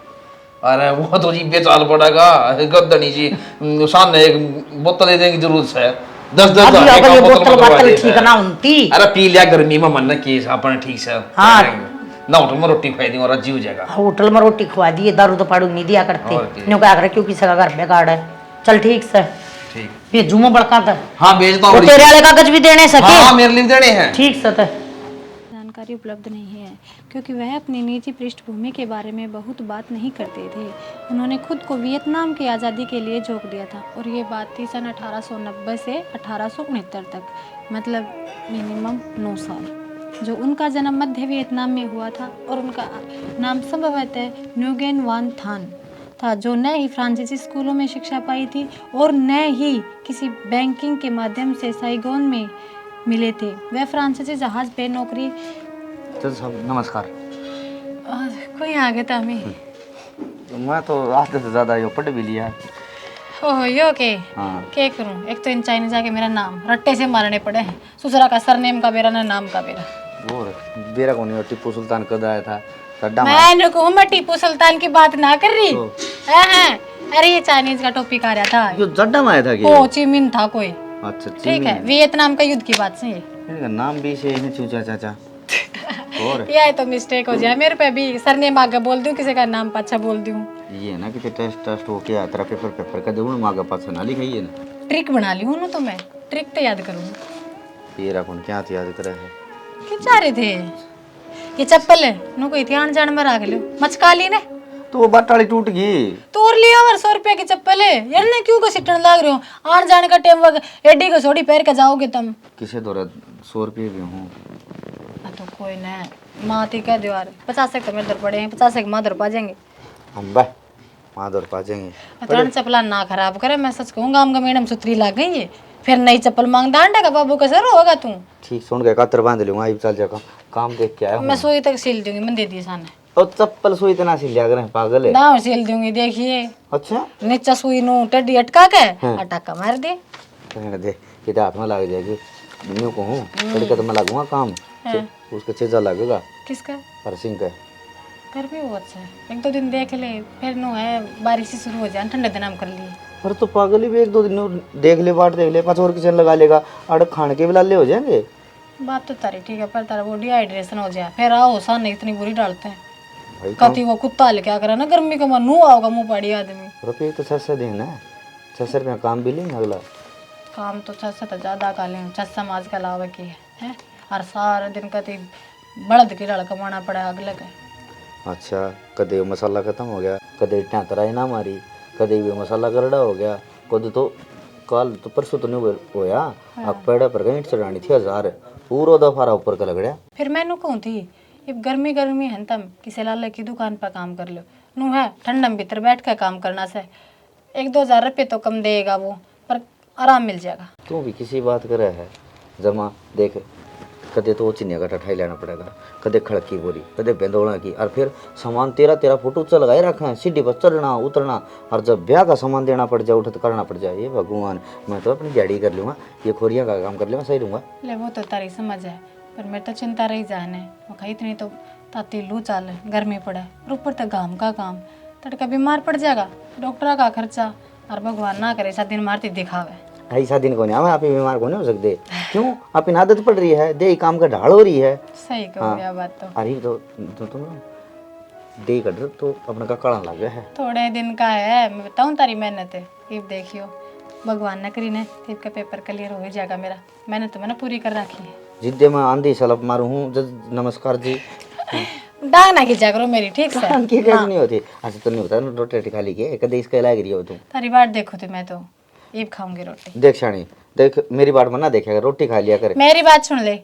[SPEAKER 10] अरे वो तो जी बेचाल पड़ेगा गद्दनी जी सामने एक बोतल दे देने की जरूरत है 10-10
[SPEAKER 1] अभी अगर ये बोतल बातल
[SPEAKER 10] दे
[SPEAKER 1] ठीक ना होती
[SPEAKER 10] अरे पी लिया गर्मी में मन के अपने ठीक से
[SPEAKER 1] हाँ।
[SPEAKER 10] ना होटल में रोटी खाई दी और जी हो जाएगा।
[SPEAKER 1] होटल में रोटी खवा दिए दारू तो पाड़ू नहीं दिया करते
[SPEAKER 10] और क्या।
[SPEAKER 1] न्यों क्या करे क्यों किसी का घर बेगाड़ है। चल ठीक से
[SPEAKER 10] ठीक
[SPEAKER 1] भेजू मैं बड़का था
[SPEAKER 10] हाँ भेजता
[SPEAKER 1] वो
[SPEAKER 10] हूँ।
[SPEAKER 1] तेरे वाले कागज भी देने सके
[SPEAKER 10] हाँ मेरे लिए देने हैं
[SPEAKER 1] ठीक से तो
[SPEAKER 4] जानकारी उपलब्ध नहीं है क्योंकि वह अपनी निजी पृष्ठभूमि के बारे में बहुत बात नहीं करते थे। उन्होंने खुद को वियतनाम की आज़ादी के लिए झोंक दिया था और ये बात थी सन 1890 से 1869 तक, मतलब मिनिमम 9 साल। जो उनका जन्म मध्य वियतनाम में हुआ था और उनका नाम संभवतः न्यूगेन वान थान था, जो न ही फ्रांसीसी स्कूलों में शिक्षा पाई थी और न ही किसी बैंकिंग के माध्यम से साइगोन में मिले थे। वह फ्रांसीसी जहाज पे नौकरी
[SPEAKER 3] नमस्कार।
[SPEAKER 4] कोई आ गया था हमें
[SPEAKER 3] मैं तो आधे से ज्यादा यो पढ़ भी लिया।
[SPEAKER 4] ओह यो के
[SPEAKER 3] हाँ।
[SPEAKER 4] क्या करूं, एक तो इन चाइनीज आके मेरा नाम रट्टे से मारने पड़े हैं, ससुरा का सरनेम का बेरा ना नाम का बेरा।
[SPEAKER 3] और बेरा को नहीं टिप्पू सुल्तान कद आया था सड्डा
[SPEAKER 4] मैं रुको, मैं टीपू सुल्तान की बात ना कर रही। हैं, अरे ये चाइनीज का टोपी खा रहा था।
[SPEAKER 3] जो जड्डा में आया था कि
[SPEAKER 4] हो ची मिन था कोई।
[SPEAKER 3] अच्छा
[SPEAKER 4] ठीक है, वियतनाम का युद्ध की बात से
[SPEAKER 3] इनका नाम भी से है चूचा चाचा। और
[SPEAKER 4] ये तो मिस्टेक हो जाए मेरे पे भी, सरनेम आगे बोल दूं, किसी का नाम पाछा बोल दूं।
[SPEAKER 3] ये है ना कि टेस्ट हो के तेरा पेपर का दूं मांगा पास ना लिखाई है ना।
[SPEAKER 4] ट्रिक बना ली हूं ना, तो मैं ट्रिक तो याद करूँ।
[SPEAKER 3] तेरा कौन क्या याद करे है?
[SPEAKER 4] क्या चाह रहे थे? ये चप्पल है नु कोई ध्यान जान में रख लो, मचका ली ने
[SPEAKER 3] तो वो बाटाली टूट गई।
[SPEAKER 4] तोड़ लिया और 100 रुपए की चप्पल है यार, ने क्यों को सिटन लाग रहे हो? आन जाने का टाइम वक्त एडी को सोड़ी पैर के जाओगे तुम।
[SPEAKER 3] किसे दौरा 100 रुपये भी हूँ
[SPEAKER 4] तो कोई ना, माँ ती कह दो यार, 50 एक तो मेरे दर पड़े हैं, 50 एक माँ दर पा जाएंगे।
[SPEAKER 3] हम बा माँ दौर पा जाएंगे।
[SPEAKER 4] तुरंत चप्पला ना खराब करे, मैं सच कहूँ गाँव का मैडम सुतरी लाग गई है, फिर नई चप्पल मांग डांडा का बाबू का सर होगा तू।
[SPEAKER 3] ठीक सुन के कतर बांध लूंगा, आई चल जाकर काम देख के आया हूँ।
[SPEAKER 4] मैं सुई तक सिल दूंगी, मैं दे दी सामने।
[SPEAKER 3] और चप्पल सुई इतना सिल लिया करें, पागल है।
[SPEAKER 4] दाव सिल दूंगी, देखिए
[SPEAKER 3] अच्छा
[SPEAKER 4] नीचे सुई नु टेडी अटका के अटका मार दे।
[SPEAKER 3] कहने दे ये हाथ में लग जाएगी, न्यू कहूँ तड़के तो मैं लगूंगा काम, उसका चेजा लगेगा।
[SPEAKER 4] किसका?
[SPEAKER 3] परसिंग का।
[SPEAKER 4] कर भी बहुत है, 1-2 दिन देख ले, फिर नु है बारिश ही शुरू हो जाए, ठंडे दिन हम कर लिए।
[SPEAKER 3] अरे तो पागल ही भी 1-2 दिन देख ले, बाट देख ले, पाँच और किचन लगा लेगा, अड़ खाने के भी लाले हो जाएंगे।
[SPEAKER 4] बात तो तारी ठीक है, पर तारा वो डिहाइड्रेशन हो जाए, फिर आओ सान इतनी बुरी डालते हैं।
[SPEAKER 3] भाई
[SPEAKER 4] कति वो कुत्ता ले क्या करा ना, गर्मी का मन आओगा मुंह पाड़ी आदमी।
[SPEAKER 3] रुपये तो 600 देना है, 600 रुपया काम भी लेंगे अगला।
[SPEAKER 4] काम तो 600 तो ज्यादा का लें, 600 माज का लावा की है, और सारा दिन कति बड़द की डाल कमाना पड़ा अगले का।
[SPEAKER 3] अच्छा कदे मसाला खत्म हो गया, कदे टातरा ना मारी, कदे भी मसाला करड़ा हो गया, कद तो कल तो परसों तो नहीं होया। अब पेड़ा पर गई चढ़ानी थी 1000, पूरा दफारा ऊपर का लगड़ा।
[SPEAKER 4] फिर मैनू कहूँ थी ये गर्मी है तम किसी लाल की दुकान पर काम कर लो, नू है ठंडा में भीतर बैठ कर काम करना से 1-2 हज़ार रुपये तो कम देगा वो, पर आराम मिल जाएगा।
[SPEAKER 3] तू भी किसी बात करे है जमा देख, कदे तो चिनिया का ठठाई लेना पड़ेगा, कदे खड़की बोरी, कदे बेंदोड़ा की, और फिर सामान 13 फुट ऊंचा लगाए रखा है, सीढ़ी पर चढ़ना उतरना, और जब ब्याह का सामान देना पड़ जाए उठत करना पड़ जाए, ये भगवान मैं तो अपनी गाड़ी कर लूँगा, ये खोरिया का काम कर लूँगा, सही रहूँगा।
[SPEAKER 4] ले वो तो तारी समझ है, पर मेरे तो चिंता रही जाने वो कहीं इतनी तो ताती लू चाल गर्मी पड़े, और ऊपर तक गाम का काम, तड़का बीमार पड़ जाएगा, डॉक्टर का खर्चा, और भगवान ना करे 7 दिन मारती दिखावे।
[SPEAKER 3] ऐसा दिन को नहीं आप बीमार को नहीं हो सकते, क्यों आप इन आदत पड़ रही है, दे काम का ढाल हो रही है।
[SPEAKER 4] सही कहो यह बात तो।
[SPEAKER 3] अरे तो तुम दे कर तो अपने का कड़ा लग गया है,
[SPEAKER 4] थोड़े दिन का है, मैं बताऊँ तारी मेहनत है, इब देखियो भगवान न करी ने इब का पेपर क्लियर हो जाएगा मेरा, मेहनत तो मैंने पूरी कर रखी है।
[SPEAKER 3] जिद्दे में आंधी सलप मारू हूँ, नमस्कार जी
[SPEAKER 4] डांग ना खींचा करो मेरी, ठीक से
[SPEAKER 3] की कैसे नहीं होती। अच्छा तो नहीं होता रोटी रोटी खा ली के कदे इसका लायक रही हो तुम।
[SPEAKER 4] तारी बात देखो तो मैं तो ईब खाऊंगी रोटी।
[SPEAKER 3] देख शानी देख मेरी बात मना देखेगा, रोटी खा लिया करे।
[SPEAKER 4] मेरी बात सुन ले,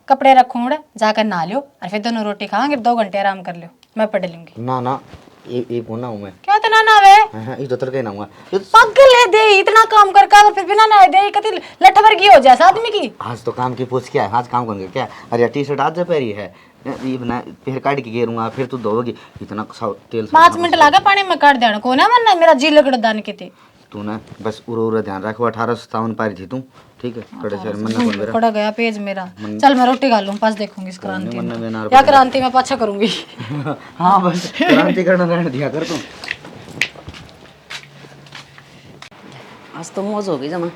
[SPEAKER 4] कपड़े रखूंगा जाकर नहा लो, और फिर दोनों रोटी खाएंगे, 2 घंटे आराम कर लो, मैं पढ़ लूंगी।
[SPEAKER 3] ना ना ये बोना हूँ मैं।
[SPEAKER 4] क्या तो ना नावे
[SPEAKER 3] हाँ ये तो तड़के ना हुआ
[SPEAKER 4] पागल है दे, इतना काम कर कर फिर बिना नहाए दे कति लठवर की हो जाए आदमी की।
[SPEAKER 3] आज तो काम की पूछ क्या है, आज काम करेंगे क्या। अरे टी शर्ट आज पहरी है, ये बना फिर काट के गेरूंगा, फिर तू धोगी, इतना तेल
[SPEAKER 4] 5 मिनट लगा पानी में काट देना को ना, मन मेरा जी लगड़ दान के थे।
[SPEAKER 3] तू ना बस उरा ध्यान रखो, 1857 पारी थी तू, ठीक है। कड़े शहर में ना मेरा
[SPEAKER 4] पड़ा गया पेज मेरा। चल मैं रोटी खा लूं, पास देखूंगी इस क्रांति
[SPEAKER 3] मन में ना
[SPEAKER 4] या क्रांति में पाछा करूंगी।
[SPEAKER 3] हाँ बस क्रांति करना रहने दिया कर तू।
[SPEAKER 5] आज तो मौज हो गई जमा।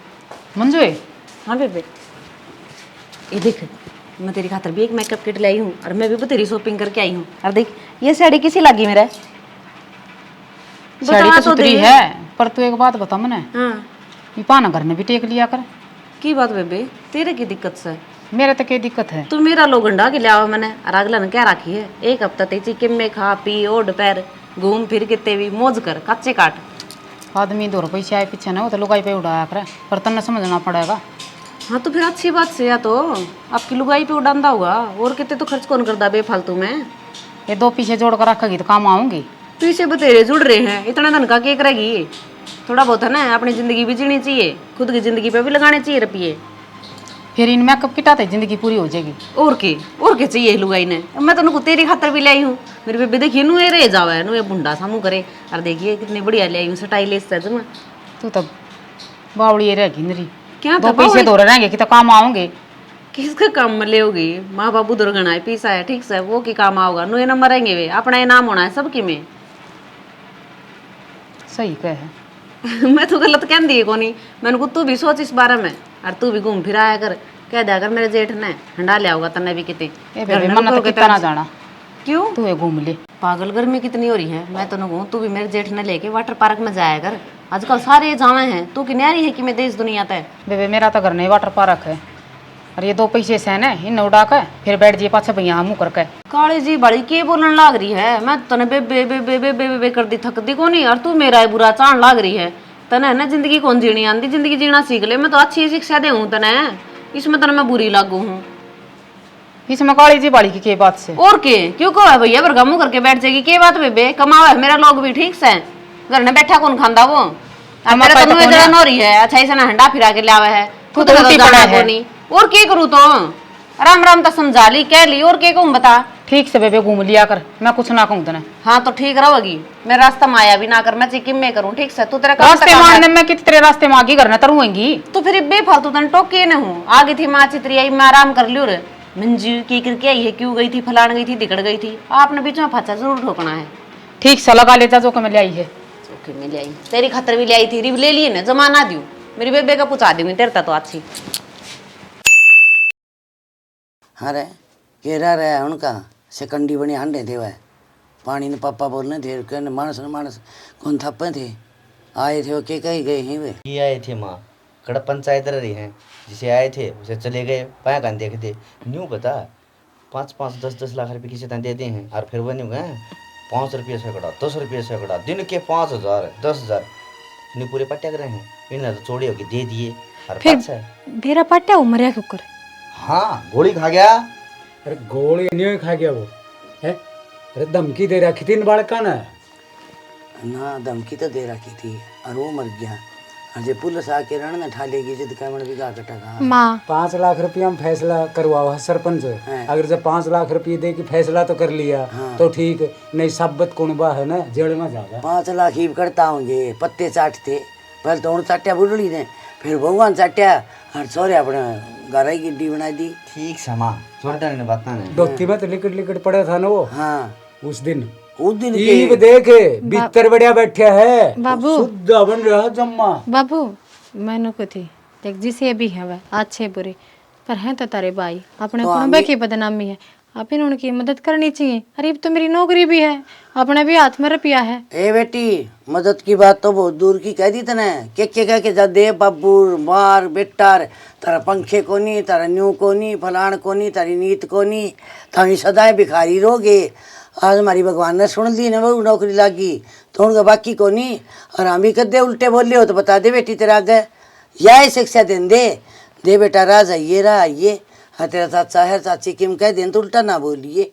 [SPEAKER 2] मंजू है?
[SPEAKER 5] हाँ बेबे, ये देख मैं तेरी खातर भी एक मेकअप किट लाई हूँ, और मैं भी तेरी शॉपिंग करके आई हूँ। और देख ये साड़ी किसी लगी मेरा,
[SPEAKER 2] साड़ी तो सुथरी है, पर तू एक बात बता मने,
[SPEAKER 5] हाँ
[SPEAKER 2] ये पाना घर ने भी टेक लिया कर।
[SPEAKER 5] की बात बेबे, तेरे की दिक्कत से?
[SPEAKER 2] मेरे तो क्या दिक्कत है,
[SPEAKER 5] तू मेरा लोग गंडा के लिया मैंने, और अगला ने क्या राखी है, 1 हफ्ता ते चिकन में खा पी ओढ़ पैर घूम फिर के ते भी मौज कर कच्चे काट।
[SPEAKER 2] आदमी 2 रुपये से आए पीछे ना, वो तो लुगाई पे उड़ाया करे, पर तन्ने समझना पड़ेगा।
[SPEAKER 5] हाँ तो फिर अच्छी बात से, या तो आपकी लुगाई पे उड़ांदा हुआ, और कितने तो खर्च कौन करता बेफालतू में।
[SPEAKER 2] ये 2 पीछे जोड़ कर रखेगी तो काम आऊंगी।
[SPEAKER 5] पीछे बतेरे जुड़ रहे हैं, इतना धन का क्या करेगी। थोड़ा बहुत है ना अपनी जिंदगी भी जीनी चाहिए, खुद की जिंदगी पे भी लगाने चाहिए रुपये।
[SPEAKER 2] फिर इन मेकअप किट आते जिंदगी पूरी हो जाएगी।
[SPEAKER 5] और के चाहिए लुगाई ने, मैं तो तेरी खातर भी लाई हूँ। मेरे बेबे देखिए नु रह जावा है, नु बुंडा सामू करे, और देखिए कितनी बढ़िया लाई हूँ स्टाइलिश है जमा।
[SPEAKER 2] तू तो बावड़ी रहेगी नरी,
[SPEAKER 5] क्या
[SPEAKER 2] 2 पैसे दो रहेंगे कि तो काम आऊंगे।
[SPEAKER 7] किसके काम में ले होगी? माँ बाबू दुर्गना है, पीसा है, ठीक से वो की काम आओगा, नुए न मरेंगे वे, अपना इनाम होना है सबकी में।
[SPEAKER 2] सही कहे।
[SPEAKER 7] मैं तो गलत कह दी कोनी, मैंने को तू भी सोच इस बारे में, और तू भी घूम फिर आया कर, कह दिया कर मेरे जेठ ने हंडा लिया होगा तन्ने भी कितने।
[SPEAKER 2] ए बेबे मन तो कितना ना जाना,
[SPEAKER 7] क्यों?
[SPEAKER 2] तू ये घूम ले।
[SPEAKER 7] पागल, गर्मी कितनी हो रही है, मैं तो न कहूँ तू भी मेरे जेठ ने लेके वाटर पार्क में जाया कर, आजकल सारे जावे हैं, तू की न्यारी है कि मैं देश दुनिया तय।
[SPEAKER 2] बेबे मेरा तो घर नहीं वाटर पार्क है, और ये 2 पैसे से है इन उड़ा के फिर बैठ जिए पाछे भैया मुँह करके।
[SPEAKER 7] काली जी बड़ी के बोलने लाग रही है, मैं तने बे बे बे बे बे बे बे कर दी थक दी कोनी, और तू मेरा बुरा चाण लाग रही है। तने है ना जिंदगी कौन जीनी आंदी, जिंदगी जीना सीख ले, मैं तो अच्छी शिक्षा दे हूँ तने, इसमें तने मैं बुरी लागू हूँ।
[SPEAKER 2] इसमें काली जी बाड़ी की बात से
[SPEAKER 7] और के क्यों को है भैया पर मुँह करके बैठ जाएगी, के बात बेबे कमाओ है मेरा लोग भी ठीक से, घर में बैठा कौन खांदा वो, मेरा तो जलन हो रही है, अच्छा ऐसा ना हंडा फिरा के लावे है, खुद का तो जाना कोनी, और के करूँ तो राम राम तो समझा ली कह ली, और के कहूँ बता।
[SPEAKER 2] ठीक से बेबे घूम लिया कर, मैं कुछ ना कहूँ तने।
[SPEAKER 7] हाँ तो ठीक रहोगी, मेरा रास्ता माया भी ना कर, मैं चिकिम में करूँ ठीक से, तू तेरा
[SPEAKER 2] रास्ते मारने में कि तेरे रास्ते में आगे करना तरुएंगी,
[SPEAKER 7] तो फिर बेफालतू तने टोके न हूँ, आगे थी माँ चित्री आई, मैं आराम कर लियो रे, मंजू की करके आई है, क्यों गई थी, फलान गई थी, दिकड़ गई थी, आपने बीच में फाचा जरूर ठोकना है।
[SPEAKER 2] ठीक से लगा लेता जो में ले आई है,
[SPEAKER 7] चौके में ले आई, तेरी खातर भी ले आई थी, रिब ले लिए ना, जमा ना दियो, मेरी बेबे का पूछा दूंगी, तेरे तो अच्छी।
[SPEAKER 5] अरे केरा रहा है उनका सेकंडी बनी हांडे थे वह पानी ने पापा बोलने थे कहने मानस न मानस कौन थप्पे थे आए थे वो के कहीं गए हैं वे
[SPEAKER 3] ये आए थे माँ, कड़ा पंचायत रही हैं, जिसे आए थे उसे चले गए, पाया कान देखे थे, न्यू पता 5-5, 10-10 लाख रुपए किसी तरह देते हैं, और फिर वो न्यू गए 5 रुपये सैकड़ा, 10 रुपये सैकड़ा, दिन के 5,000, 10,000 न्यू पूरे पट्टे कर रहे हैं, इन्हें तो चोरी होगी दे दिए, और
[SPEAKER 4] फिर बेरा पट्टा उमरिया कुकर।
[SPEAKER 3] हाँ गोली खा गया।
[SPEAKER 9] अरे गोली नहीं खा गया वो है, अरे धमकी दे रखी थी इन बालका ने
[SPEAKER 5] ना, धमकी तो दे रखी थी और वो मर गया, और जो पुलिस आके रण ने ठा लेगी जिद का मन बिगा कटा का
[SPEAKER 4] माँ
[SPEAKER 9] 5 लाख रुपया में फैसला करवाओ है सरपंच, अगर जब 5 लाख रुपये दे के फैसला तो कर लिया तो ठीक, नहीं साबित कौन बा है ना जेल में जाएगा।
[SPEAKER 5] 5 लाख ही करता होंगे, पत्ते चाटते पहले तो उन चाट्या बुढ़ड़ी ने, फिर भगवान चाट्या और छोरे अपने घर की गिड्डी बना दी।
[SPEAKER 3] ठीक समा छोटा ने बात ना
[SPEAKER 9] डोती में तो लिकट लिकट पड़ा था ना वो।
[SPEAKER 5] हाँ
[SPEAKER 9] उस दिन
[SPEAKER 5] के
[SPEAKER 9] देखे भीतर बढ़िया बैठा है
[SPEAKER 4] बाबू
[SPEAKER 9] शुद्ध बन रहा जम्मा।
[SPEAKER 4] बाबू मैंने को थी देख जिसे भी है वह अच्छे बुरे पर हैं तो तारे भाई, अपने कुनबे की बदनामी है, आप इन उनकी मदद करनी चाहिए। अरे अब तो मेरी नौकरी भी है, अपने भी हाथ में रुपया है।
[SPEAKER 5] ए बेटी मदद की बात तो बहुत दूर की कह दी तने, के कह के जा दे बाबू मार बेटार, तारा पंखे कोनी, तारा न्यू कोनी, फलाण कोनी, तारी नीत कोनी, थानी सदाएं भिखारी रोगे। आज हमारी भगवान ने सुन ली ना वो नौकरी लागी तो उनका बाकी कोनी, और हम भी कदे उल्टे बोले हो तो बता दे बेटी तेरा आगे यह शिक्षा दे बेटा राज आइए रहा आइए, हाँ तेरा चाचा है चाची किम कह दें तो उल्टा ना बोलिए,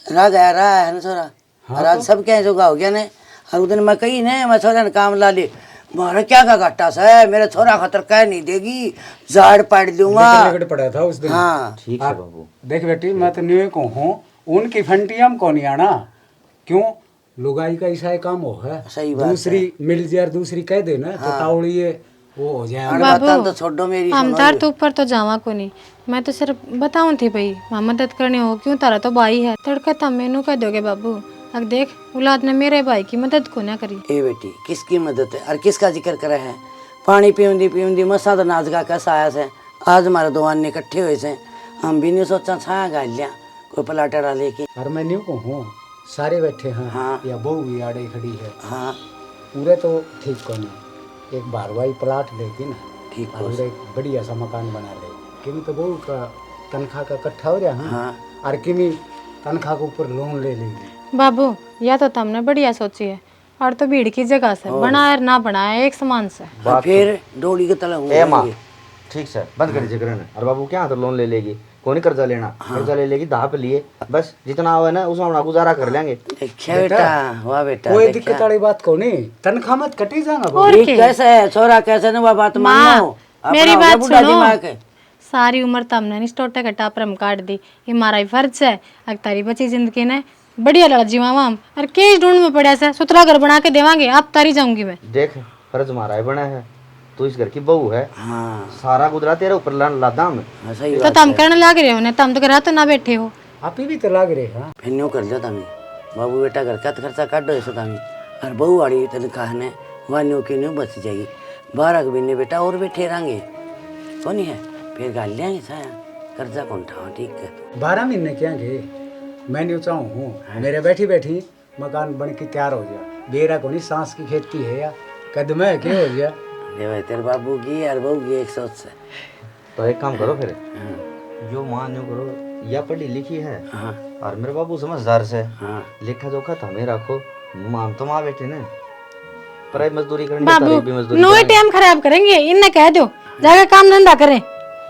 [SPEAKER 5] रहा गया रहा है ना छोरा। और आज सब क्या जो हो गया ने, और उधर मैं कही ने मैं छोरा ने काम ला ले, मारा क्या का घाटा सा है, मेरा छोरा खतर कह नहीं देगी, झाड़ पाड़ दूंगा।
[SPEAKER 9] पड़ा था उस दिन।
[SPEAKER 5] हाँ
[SPEAKER 3] ठीक है बाबू।
[SPEAKER 9] देख बेटी मैं तो न्यू को हूँ, उनकी फंटिया में कौन आना, क्यों लुगाई का ऐसा काम हो है,
[SPEAKER 5] सही बात
[SPEAKER 9] दूसरी मिल जाए और दूसरी कह दे ना तो तावड़ी वो हो जाए।
[SPEAKER 4] बाबू
[SPEAKER 5] तो छोड़ो मेरी
[SPEAKER 4] हम तार तो ऊपर तो जावा को नहीं, मैं तो सिर्फ बताऊं थी भाई माँ मदद करने हो, क्यों तारा तो भाई है, तड़का था मेनू कह दोगे बाबू। अब देख औलाद ने मेरे भाई की मदद को ना करी।
[SPEAKER 5] ए बेटी किसकी मदद है और किसका जिक्र करे है, पानी पीऊंदी मसा तो नाच गा कैसा आया से, आज हमारे दो आने इकट्ठे हुए से, हम भी नहीं सोचा छाया गा लिया कोई पलाटा डाले की।
[SPEAKER 9] और मैं न्यू को हूँ सारे बैठे हैं।
[SPEAKER 5] हाँ।
[SPEAKER 9] या बहू भी आड़े खड़ी है।
[SPEAKER 5] हाँ
[SPEAKER 9] पूरे तो ठीक को नहीं, एक बारवाई प्लाट लेगी ना
[SPEAKER 5] ठीक
[SPEAKER 9] और एक बढ़िया सा मकान बना ले, किमी तो बहू का तनख्वाह का इकट्ठा हो रहा है।
[SPEAKER 5] हाँ।
[SPEAKER 9] और किमी तनख्वाह के ऊपर लोन ले लेगी।
[SPEAKER 4] बाबू या तो तुमने बढ़िया सोची है, और तो भीड़ की जगह से बनाए ना बनाए एक समान से।
[SPEAKER 5] फिर डोली के तले
[SPEAKER 3] ए माँ ठीक से बंद कर जिक्र ने, और बाबू क्या तो लोन ले लेगी, कौन नहीं कर्जा लेना। कर्जा ले लेगी दाह पे लिए, बस जितना हो ना उसमें अपना गुजारा कर लेंगे।
[SPEAKER 5] देखिए बेटा वाह बेटा
[SPEAKER 9] कोई दिक्कत वाली बात को नहीं, तनख्वाह मत कटी जाना।
[SPEAKER 4] और
[SPEAKER 5] ठीक कैसे है छोरा, कैसे ना बात मानो,
[SPEAKER 4] मेरी बात सुनो,
[SPEAKER 5] है।
[SPEAKER 4] सारी उम्र तुमने नहीं टोटे का टापरम काट दी, ये हमारा ही फर्ज है। अगर तारी बची जिंदगी ने बढ़िया लड़ा जीवा हम, और केस ढूंढ में पड़ा से सुतरा घर बना के देवांगे, अब तारी जाऊंगी मैं।
[SPEAKER 3] देख फर्ज हमारा ही बना है, तू इस घर की बहू है,
[SPEAKER 5] हाँ
[SPEAKER 3] सारा गुजरा तेरे ऊपर लादा मैं।
[SPEAKER 5] हाँ, सही
[SPEAKER 4] तो
[SPEAKER 5] बात
[SPEAKER 4] तुम
[SPEAKER 5] है।
[SPEAKER 4] करने लग रहे हो ना, तुम तो करा तो ना बैठे हो।
[SPEAKER 9] आप ही भी तो लग रहे हाँ
[SPEAKER 5] फिर न्यू कर जाता मैं बाबू बेटा घर का खर्चा काटो ऐसा था और बहू वाली तनख्वाह ने वह न्यू की न्यू बच जाएगी। 12 के महीने बेटा और बैठे रहेंगे कौन है, फिर गाल लेंगे साया कर्जा कौन उठाओ। ठीक है
[SPEAKER 9] 12 महीने क्या गए मैं नहीं चाहूँ हूँ मेरे बैठी बैठी मकान बन के तैयार हो गया। बेरा को नहीं सांस की खेती है या कदम है क्या हो गया।
[SPEAKER 5] ये भाई तेरे बाबू की और बहू की एक सोच से।
[SPEAKER 3] तो एक काम करो फिर, जो मान जो करो या पढ़ी लिखी है
[SPEAKER 5] हाँ
[SPEAKER 3] और मेरे बाबू समझदार से,
[SPEAKER 5] हाँ
[SPEAKER 3] लेखा जोखा हमें रखो, मान तो माँ बेटे ने पराई मजदूरी करनी
[SPEAKER 4] बाबू
[SPEAKER 3] तारीफ भी मजदूरी
[SPEAKER 4] नो
[SPEAKER 3] करेंगे।
[SPEAKER 4] टाइम खराब करेंगे, इन्हें कह दो जाकर काम धंधा करें।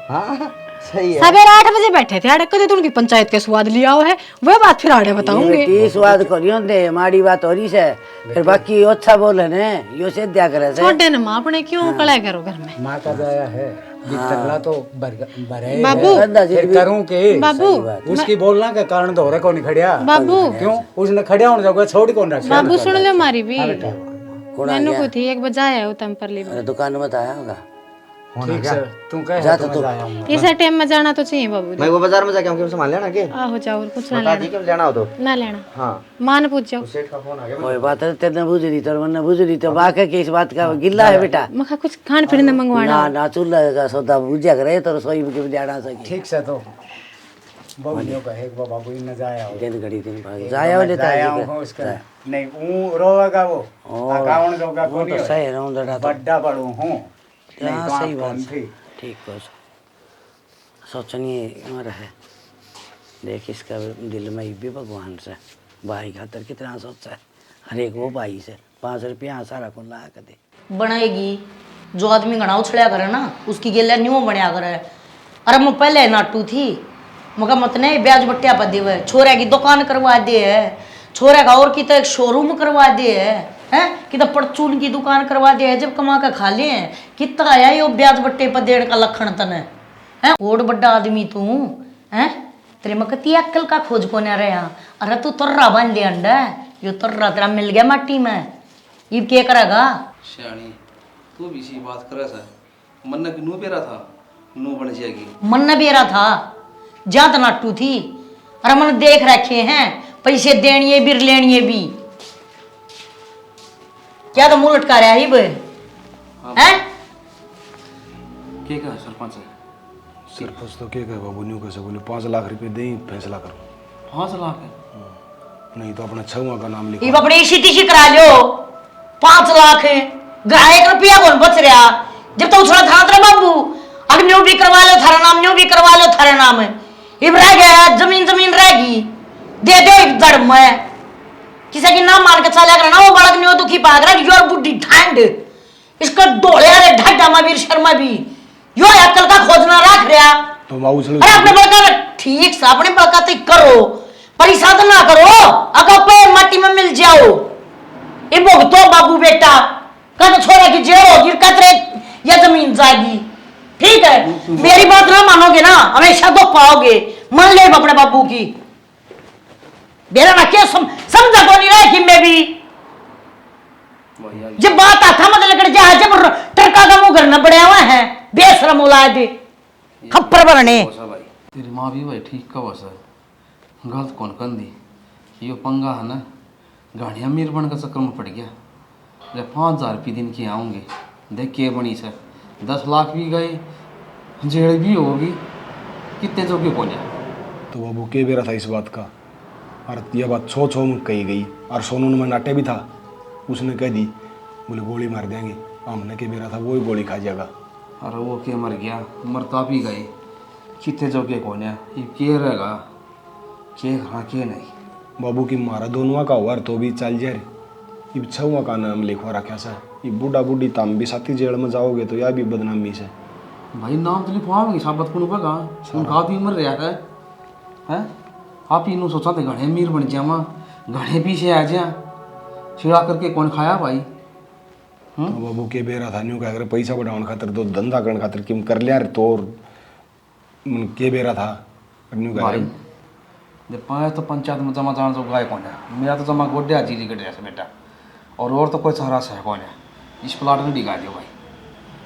[SPEAKER 3] हाँ सही है।
[SPEAKER 4] सवेरे 8 बजे बैठे थे आड़े कदे तो उनकी पंचायत के स्वाद लिया हुआ है, वह बात फिर आड़े बताऊंगे।
[SPEAKER 5] बेटी स्वाद करियो दे माड़ी बात हो रही से फिर बाकी अच्छा बोले ने यो से दिया करे से
[SPEAKER 4] छोटे न माँ अपने क्यों कड़ा करो घर में।
[SPEAKER 9] माँ का जाया है बितरला तो भरे
[SPEAKER 4] बाबू,
[SPEAKER 9] फिर करूँ के
[SPEAKER 4] बाबू
[SPEAKER 9] उसकी बोलना के कारण तो हो रहा कौन खड़िया
[SPEAKER 4] बाबू
[SPEAKER 9] क्यों उसने खड़िया होने जाओगे छोड़ कौन रखा।
[SPEAKER 4] बाबू सुन लो हमारी भी,
[SPEAKER 5] कौन आ
[SPEAKER 4] मैंने
[SPEAKER 5] गया?
[SPEAKER 4] को थी एक बजाया हो तम पर ली
[SPEAKER 5] अरे दुकान में बताया होगा
[SPEAKER 9] ठीक है तू कह
[SPEAKER 5] जा तो तू
[SPEAKER 4] इस टाइम में जाना तो चाहिए बाबू
[SPEAKER 3] मैं वो बाजार में जाके हम संभाल लेना के
[SPEAKER 4] आहो जाओ कुछ ना
[SPEAKER 3] बता दी क्यों जाना हो तो।
[SPEAKER 4] ना लेना
[SPEAKER 3] हाँ
[SPEAKER 4] मां ने पूछ जाओ।
[SPEAKER 3] सेठ का फोन आ गया।
[SPEAKER 5] कोई बात है तेने बुझ रही तो वरना बुझ रही तो बाकी की इस बात का गिल्ला है बेटा।
[SPEAKER 4] मखा कुछ खान पीने मंगवाना
[SPEAKER 5] ना ना चूल्हा का सौदा बुझा करे तो रसोई में जाना सके
[SPEAKER 9] ठीक से तो बहुनियों का है बाबू इन जाया हो
[SPEAKER 5] दिन घड़ी दिन भाग जाया हो लेता
[SPEAKER 9] जाया
[SPEAKER 5] है
[SPEAKER 9] हूँ उसका नहीं ऊ रोएगा वो अकाउंट दोगा
[SPEAKER 5] वो
[SPEAKER 9] कोनी
[SPEAKER 5] तो सही है ना डरा तो
[SPEAKER 9] बड्डा पड़ू हूँ
[SPEAKER 5] हाँ,
[SPEAKER 9] तो
[SPEAKER 5] सही
[SPEAKER 9] आप
[SPEAKER 5] बात
[SPEAKER 9] कौन थी
[SPEAKER 5] ठीक हो सोचनी उम्र है देख इसका दिल में भी भगवान से भाई खातर कितना सोचा है हर एक वो भाई से 5 रुपया सारा को ला के दे
[SPEAKER 1] बनाएगी। जो आदमी घना उछलिया करे ना उसकी गेलिया न्यू बनया करे। अरे मैं पहले नाटू थी मगर मत नहीं ब्याज बट्टिया पर देवे छोरे की दुकान करवा दे है, छोरे का और की तो एक शोरूम करवा दे है कि तो परचून की दुकान करवा दे है। जब कमा कर खा ले कितना आया ये ब्याज बट्टे पर देड़ का लखन तने है। ओड बड्डा आदमी तू है तेरे में कती अक्कल का खोज को न रहा। अरे तू तर्रा बन ले अंडा यो तर्रा तेरा मिल गया माटी में ये क्या करेगा।
[SPEAKER 10] श्याणी तू भी इसी बात करे सा मन की नू पेरा था नू बन जाएगी
[SPEAKER 1] मन न बेरा था जात नाटू थी। अरे मन देख रखे हैं पैसे देनिए भी लेनिए भी क्या तो मुंह लटका रहा है बे हैं।
[SPEAKER 10] के कहा सरपंच है
[SPEAKER 8] सरपंच तो क्या कहे बाबू न्यू कैसे बोले 5 लाख रुपए दे फैसला करो।
[SPEAKER 10] 5 लाख है
[SPEAKER 8] नहीं तो अपना छुआ का नाम
[SPEAKER 1] ये
[SPEAKER 8] लिखो।
[SPEAKER 1] अपने इसी तिशी करा लो 5 लाख है ग्राह 1 रुपया कौन बच रहा। जब तो उछला था तेरा बाबू अब न्यू भी करवा लो थारा नाम न्यू भी करवा लो थारा नाम इब रह गया जमीन जमीन रहेगी दे दे एक धड़ में किसी की नाम मान के चला करना वो बालक न्यू दुखी पाग रहा योर बुद्धि ठंड इसका डोले रे ढड्डा वीर शर्मा भी यो अक्कल का खोजना रख रहा।
[SPEAKER 8] तो बाबू चलो
[SPEAKER 1] अरे अपने बड़का ठीक से अपने बड़का तो करो परिसाद ना करो अगर पे माटी में मिल जाओ ये भुगतो बाबू बेटा कद छोरा की जेल होगी कतरे या जमीन जाएगी। ठीक है मेरी बात ना मानोगे ना हमेशा तो पाओगे मान ले अपने बाबू की मेरा ना क्या समझा को नहीं रहा कि मैं भी जब बात आता मतलब जा जब टरका का मुंह करना पड़ा हुआ है बेशरम औलाद खप्पर बनने।
[SPEAKER 10] भाई तेरी माँ भी भाई ठीक का बस है गलत कौन कर दी यो पंगा है ना गाड़ियाँ मीर बन का चक्कर में पड़ गया। जब 5000 रुपये दिन की आऊँगे देख के बनी से 10 लाख भी गए जेड़ भी होगी कितने जो के बोले।
[SPEAKER 8] तो बाबू के बेरा था इस बात का और यह बात छो में कही गई और सोनू में नाटे भी था उसने कह दी बोले गोली मार देंगे हमने के बेरा था वो ही गोली खा जाएगा।
[SPEAKER 10] अरे वो के मर गया मरता भी गए कितने जो के कोने ये के रहेगा के हाँ के नहीं।
[SPEAKER 8] बाबू की मारा दोनों का हुआ तो भी चल जाए ये छुआ का नाम लिखवा रखा सा ये बूढ़ा बूढ़ी ताम भी साथी जेल में जाओगे तो यह भी बदनामी से
[SPEAKER 10] भाई नाम तो लिखवाओगे साबत को बगा उनका भी मर रहा है हैं आप ही सोचा थे घड़े मीर बन जावा घड़े पीछे आ जा छिड़ा करके कौन खाया भाई।
[SPEAKER 8] तो बाबू के बेरा था न्यू का अगर पैसा बढ़ाने खातर तो धंधा करने खातर किम कर लिया तो के बेरा था न्यू का
[SPEAKER 10] भाई जब पाए तो पंचायत में जमा जाना तो गाय कौन है मेरा तो जमा गोड्या जीली कट जैसे बेटा और तो कोई सहारा से कौन है इस प्लाट में डिगा दियो भाई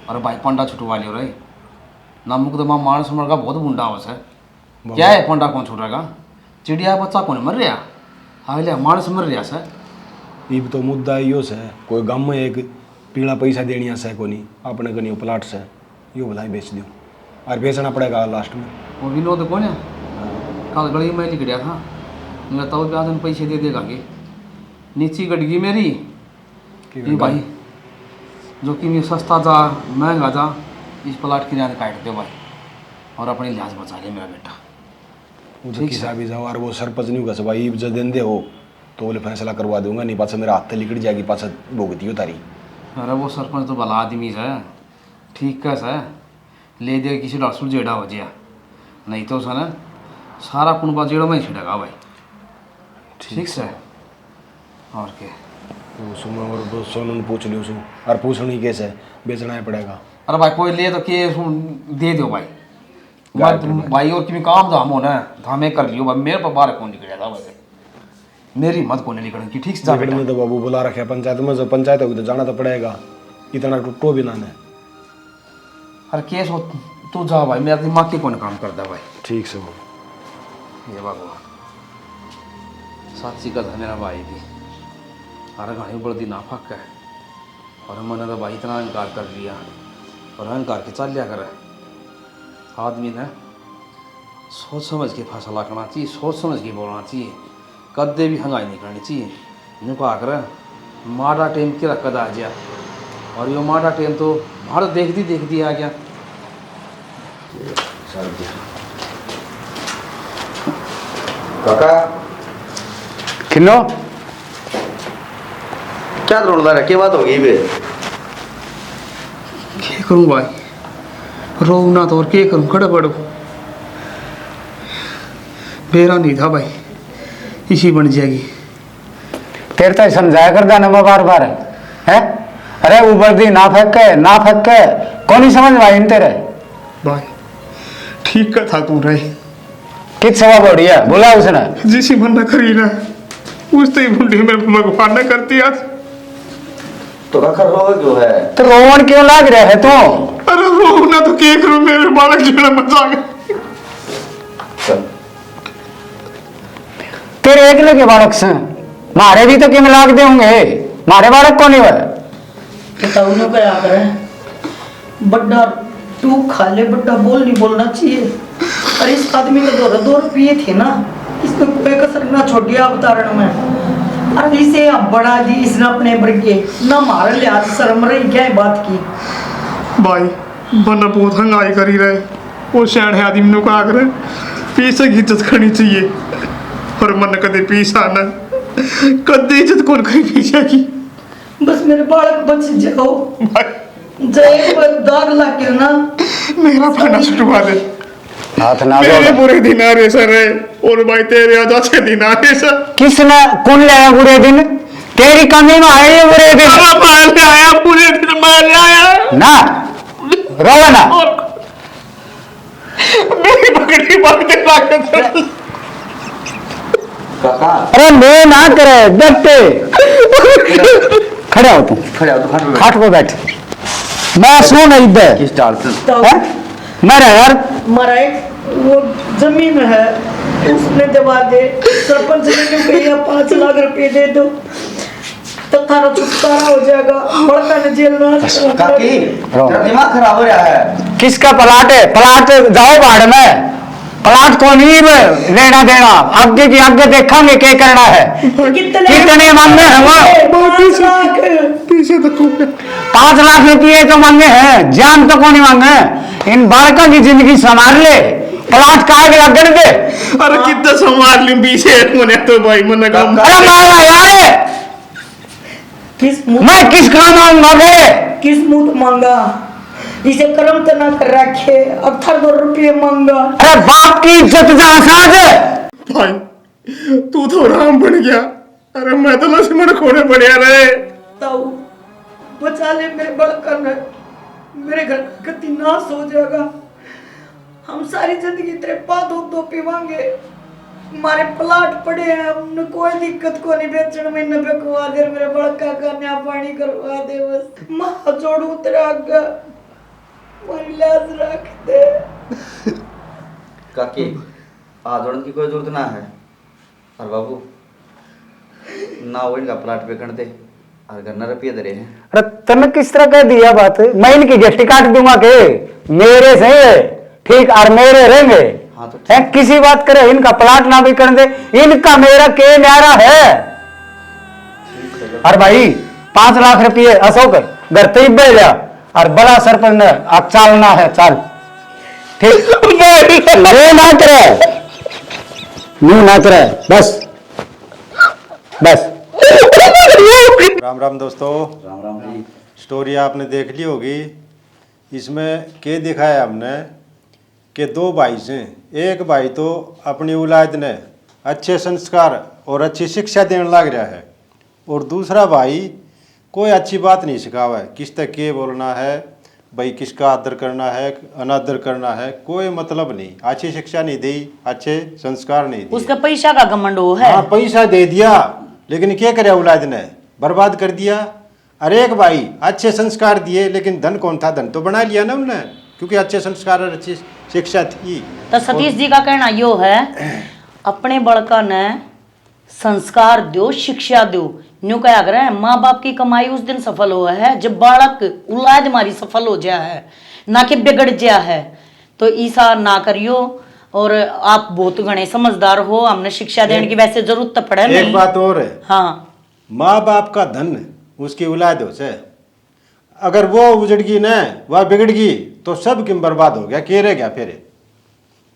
[SPEAKER 10] अरे भाई पंडा छुटवा लियो रे ना मुकदमा मानस मर का बहुत बुंडा हो है क्या है पंडा कौन छुटेगा चिड़िया बच्चा कौन मर रहा हाँ मानस मर रहा सर
[SPEAKER 8] इब तो मुद्दा यो से कोई गम में एक पीला पैसा देनिया से कोनी अपने कनी प्लाट से यो भलाई बेच दियो और बेचना पड़ेगा लास्ट में
[SPEAKER 10] वो विनोद कौन है कल गली में लिख गया था मैं तो ब्याज में पैसे दे देगा कि नीची गड़गी मेरी ये भाई जो कि मैं सस्ता जा महंगा जा इस प्लाट की जाने काट दे भाई और अपनी लिहाज बचा ले मेरा बेटा
[SPEAKER 8] मुझे किसा भी जाओ और वो सरपंच नहीं होगा भाई जब दिन दे हो तो बोले फैसला करवा दूंगा नहीं पाछा मेरा हाथ लिकड़ जाएगी पाछा भोगती हो तारी।
[SPEAKER 10] अरे वो सरपंच तो भला आदमी है ठीक है सर ले दे किसी डॉक्टर जेड़ा हो जाए नहीं तो सर सारा कुनबा जेड़ा में ही छिड़ेगा भाई ठीक सर और क्या
[SPEAKER 8] वो सुनो और दो सोनू पूछ लियो सु और पूछनी कैसे बेचना ही पड़ेगा।
[SPEAKER 10] अरे भाई कोई ले तो के दे दो भाई भाई और कि काम धाम हो ना धामे कर लियो भाई मेरे पर बाहर कौन निकल था भाई मेरी मत को नहीं निकलने की ठीक से जा बेटा
[SPEAKER 8] में तो बाबू बुला रखे पंचायत में जब पंचायत होगी तो जाना तो पड़ेगा इतना टूटो भी ना ने
[SPEAKER 10] अरे केस हो तू जा भाई मेरा दिमाग के कौन काम करता भाई
[SPEAKER 8] ठीक से वो
[SPEAKER 10] ये बाबू साक्षी का था मेरा भाई भी अरे घनी बड़ी ना फक है और मैंने तो भाई इतना इनकार कर लिया और इनकार के चल लिया कर आदमी ने सोच समझ के फैसला करना चाहिए सोच समझ के बोलना चाहिए कदे भी हंगाई नहीं करनी चाहिए इनको आकर माड़ा टेम के रख आ गया और यो माड़ा टेम तो हर देख दी आ गया
[SPEAKER 3] काका
[SPEAKER 9] किन्नो
[SPEAKER 3] क्या रोड़ा रहा क्या बात हो गई बे
[SPEAKER 10] क्या करूँ भाई रो ना तो और क्या करूँ खड़े पड़ो मेरा नहीं था भाई इसी बन जाएगी
[SPEAKER 9] तेरे तो समझाया कर देना मैं बार बार है अरे ऊपर दी ना फेंक के कौन ही समझ भाई इन तेरे
[SPEAKER 10] भाई ठीक का था तू रहे
[SPEAKER 9] किस सवा बढ़िया बोला उसने
[SPEAKER 10] जिसी मन न करी ना उस तो ही बुढ़ी में भगवान न करती आज
[SPEAKER 3] तो काका रो क्यों है
[SPEAKER 9] तो रोवन क्यों लाग रहा है तू
[SPEAKER 10] अरे रो ना तो क्या करूं मेरे बालक जीना मजा गया
[SPEAKER 9] तेरे एक लगे बालक से मारे भी तो किम लाग दे होंगे मारे बालक कौन है
[SPEAKER 1] बताओ ना क्या करे बड्डा तू खा ले बड्डा बोल नहीं बोलना चाहिए और इस आदमी ने 2 रुपये थे ना इसने कोई कसर ना छोड़ दिया अवतारण में और इसे बड़ा दी इसने अपने बरगे ना मार लिया शर्म रही क्या बात की
[SPEAKER 10] भाई बना बहुत हंगाई करी रहे वो शहर आदमी ने कहा करे पीछे की इज्जत करनी चाहिए और मन कदे पीछा ना कदे इज्जत कौन करी पीछे की
[SPEAKER 1] बस मेरे बालक बच जाओ जय दाग लग के ना
[SPEAKER 10] मेरा खाना छुटवा दे
[SPEAKER 9] हाथ ना
[SPEAKER 10] मेरे बुरे दिन आ रहे सर और भाई तेरे आज अच्छे दिन आ रहे सर
[SPEAKER 9] किसने कौन लाया बुरे दिन तेरी कमी में आए ये बुरे दिन
[SPEAKER 10] मैं आया पूरे दिन मैं आया
[SPEAKER 9] ना रोवा ना
[SPEAKER 10] मेरी पकड़ी बातें लागत
[SPEAKER 3] काका
[SPEAKER 9] अरे मैं ना करे डटे खड़े हो तू
[SPEAKER 3] खड़े हो तो
[SPEAKER 9] खाट पे बैठ मैं सुन इधर
[SPEAKER 3] किस डाल से
[SPEAKER 9] मेरे यार
[SPEAKER 1] हमारा एक वो जमीन है उसने दबा दे सरपंच ने क्यों कही 5 लाख रुपए दे दो तो थारा छुटकारा हो जाएगा बड़का ने जेल ना
[SPEAKER 3] काकी तेरा दिमाग खराब हो रहा है
[SPEAKER 9] किसका प्लाट है प्लाट जाओ बाढ़ में प्लाट को नहीं लेना देना आगे की आगे देखेंगे क्या करना है कितने मांगे हैं वो 5 लाख रुपये तो मांगे हैं जान तो कौन नहीं मांगे इन बालकों की जिंदगी संभाल ले प्लाट का आगे लगने दे
[SPEAKER 10] अरे कितना संभाल लूं पीछे मुने तो भाई मन का
[SPEAKER 9] अरे मारा यार मैं किस काम आऊंगा बे
[SPEAKER 1] किस मुंह मांगा इसे कर्म तो ना कर रखे अब 2 रुपये मांगा
[SPEAKER 9] अरे बाप की इज्जत जा साज
[SPEAKER 10] भाई तू तो राम बन गया अरे मैं तो लक्ष्मण खोने पड़िया रहे
[SPEAKER 1] ताऊ बचा ले मेरे बड़का ने मेरे घर का गति नाश हो जाएगा हम सारी जिंदगी तेरे पास दो पीवांगे हमारे प्लाट पड़े हैं हमने कोई दिक्कत को नहीं बेचने में न बेकवा दे मेरे बड़का का न्या पानी करवा दे बस मां जोड़ू तेरे आगे
[SPEAKER 3] काकी आंदोलन की कोई जरूरत ना है। और बाबू ना वो इनका प्लाट पे कर दे और घर न रुपये दे रहे हैं।
[SPEAKER 9] अरे तने किस तरह कह दिया बात, मैं इनकी गेस्टी काट दूंगा के मेरे से है, ठीक और मेरे रहेंगे।
[SPEAKER 3] हाँ तो
[SPEAKER 9] है किसी बात करे इनका प्लाट ना भी कर दे, इनका मेरा के न्यारा है। और भाई 5 लाख रुपये अशोक घर पे ही जा और बड़ा सरपंच ने अब चालना है चाल, ठीक ये ना करे मुंह ना करे बस बस।
[SPEAKER 11] राम राम दोस्तों,
[SPEAKER 3] राम राम जी।
[SPEAKER 11] स्टोरी आपने देख ली होगी। इसमें क्या दिखाया हमने कि 2 भाई से, एक भाई तो अपनी औलाद ने अच्छे संस्कार और अच्छी शिक्षा देने लग रहा है, और दूसरा भाई कोई अच्छी बात नहीं सिखावा है, किस तक के बोलना है भाई, किसका आदर करना है अनादर करना है, कोई मतलब नहीं। अच्छी शिक्षा नहीं दी, अच्छे संस्कार नहीं दिए।
[SPEAKER 1] उसका पैसा का घमंड वो है।
[SPEAKER 11] हाँ पैसा दे दिया, लेकिन क्या करे औलाद ने बर्बाद कर दिया। अरे एक भाई अच्छे संस्कार दिए, लेकिन धन कौन था, धन तो बना लिया ना उनने, क्योंकि अच्छे संस्कार और अच्छी शिक्षा थी।
[SPEAKER 1] तो सतीश जी का कहना यो है, अपने बड़का ने संस्कार दो, शिक्षा दो। न्यू क्या कर रहे हैं, माँ बाप की कमाई उस दिन सफल हुआ है जब बालक औलाद हमारी सफल हो जाया है, ना कि बिगड़ जाया है। तो ईसा ना करियो। और आप बहुत घने समझदार हो, हमने शिक्षा देने की वैसे जरूरत तो पड़े नहीं।
[SPEAKER 11] एक बात और है,
[SPEAKER 1] हाँ,
[SPEAKER 11] माँ बाप का धन उसकी औलाद से, अगर वो उजड़ गई ना, वह बिगड़ गई, तो सब किम बर्बाद हो गया, के रह गया फिर।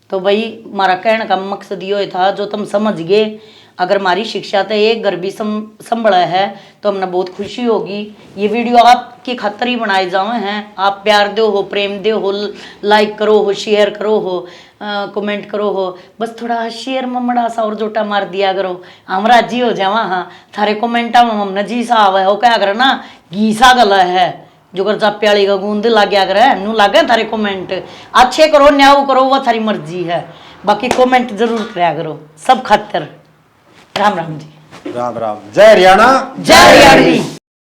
[SPEAKER 1] तो भाई हमारा कहने का मकसद ये था, जो तुम समझ गए। अगर हमारी शिक्षा तो एक घर भी संभला है तो हमने बहुत खुशी होगी। ये वीडियो आपकी खातर ही बनाए जावे हैं। आप प्यार दो हो, प्रेम दो हो, लाइक करो हो, शेयर करो हो, कमेंट करो हो। बस थोड़ा शेयर में मड़ा सा और जोटा मार दिया करो, हम राजी हो जावा। हाँ, थारे कमेंटा में हमने जी सा आवा है, वो क्या कर ना घी सा गला है, जो कर जा प्याली का गूंद लाग गया करे, नू लागे थारे कमेंट अच्छे करो, न्याव करो, वह थारी मर्जी है। बाकी कमेंट जरूर कराया करो, सब खातर। राम राम जी।
[SPEAKER 11] राम राम। जय हरियाणा,
[SPEAKER 1] जय हरियाणवी।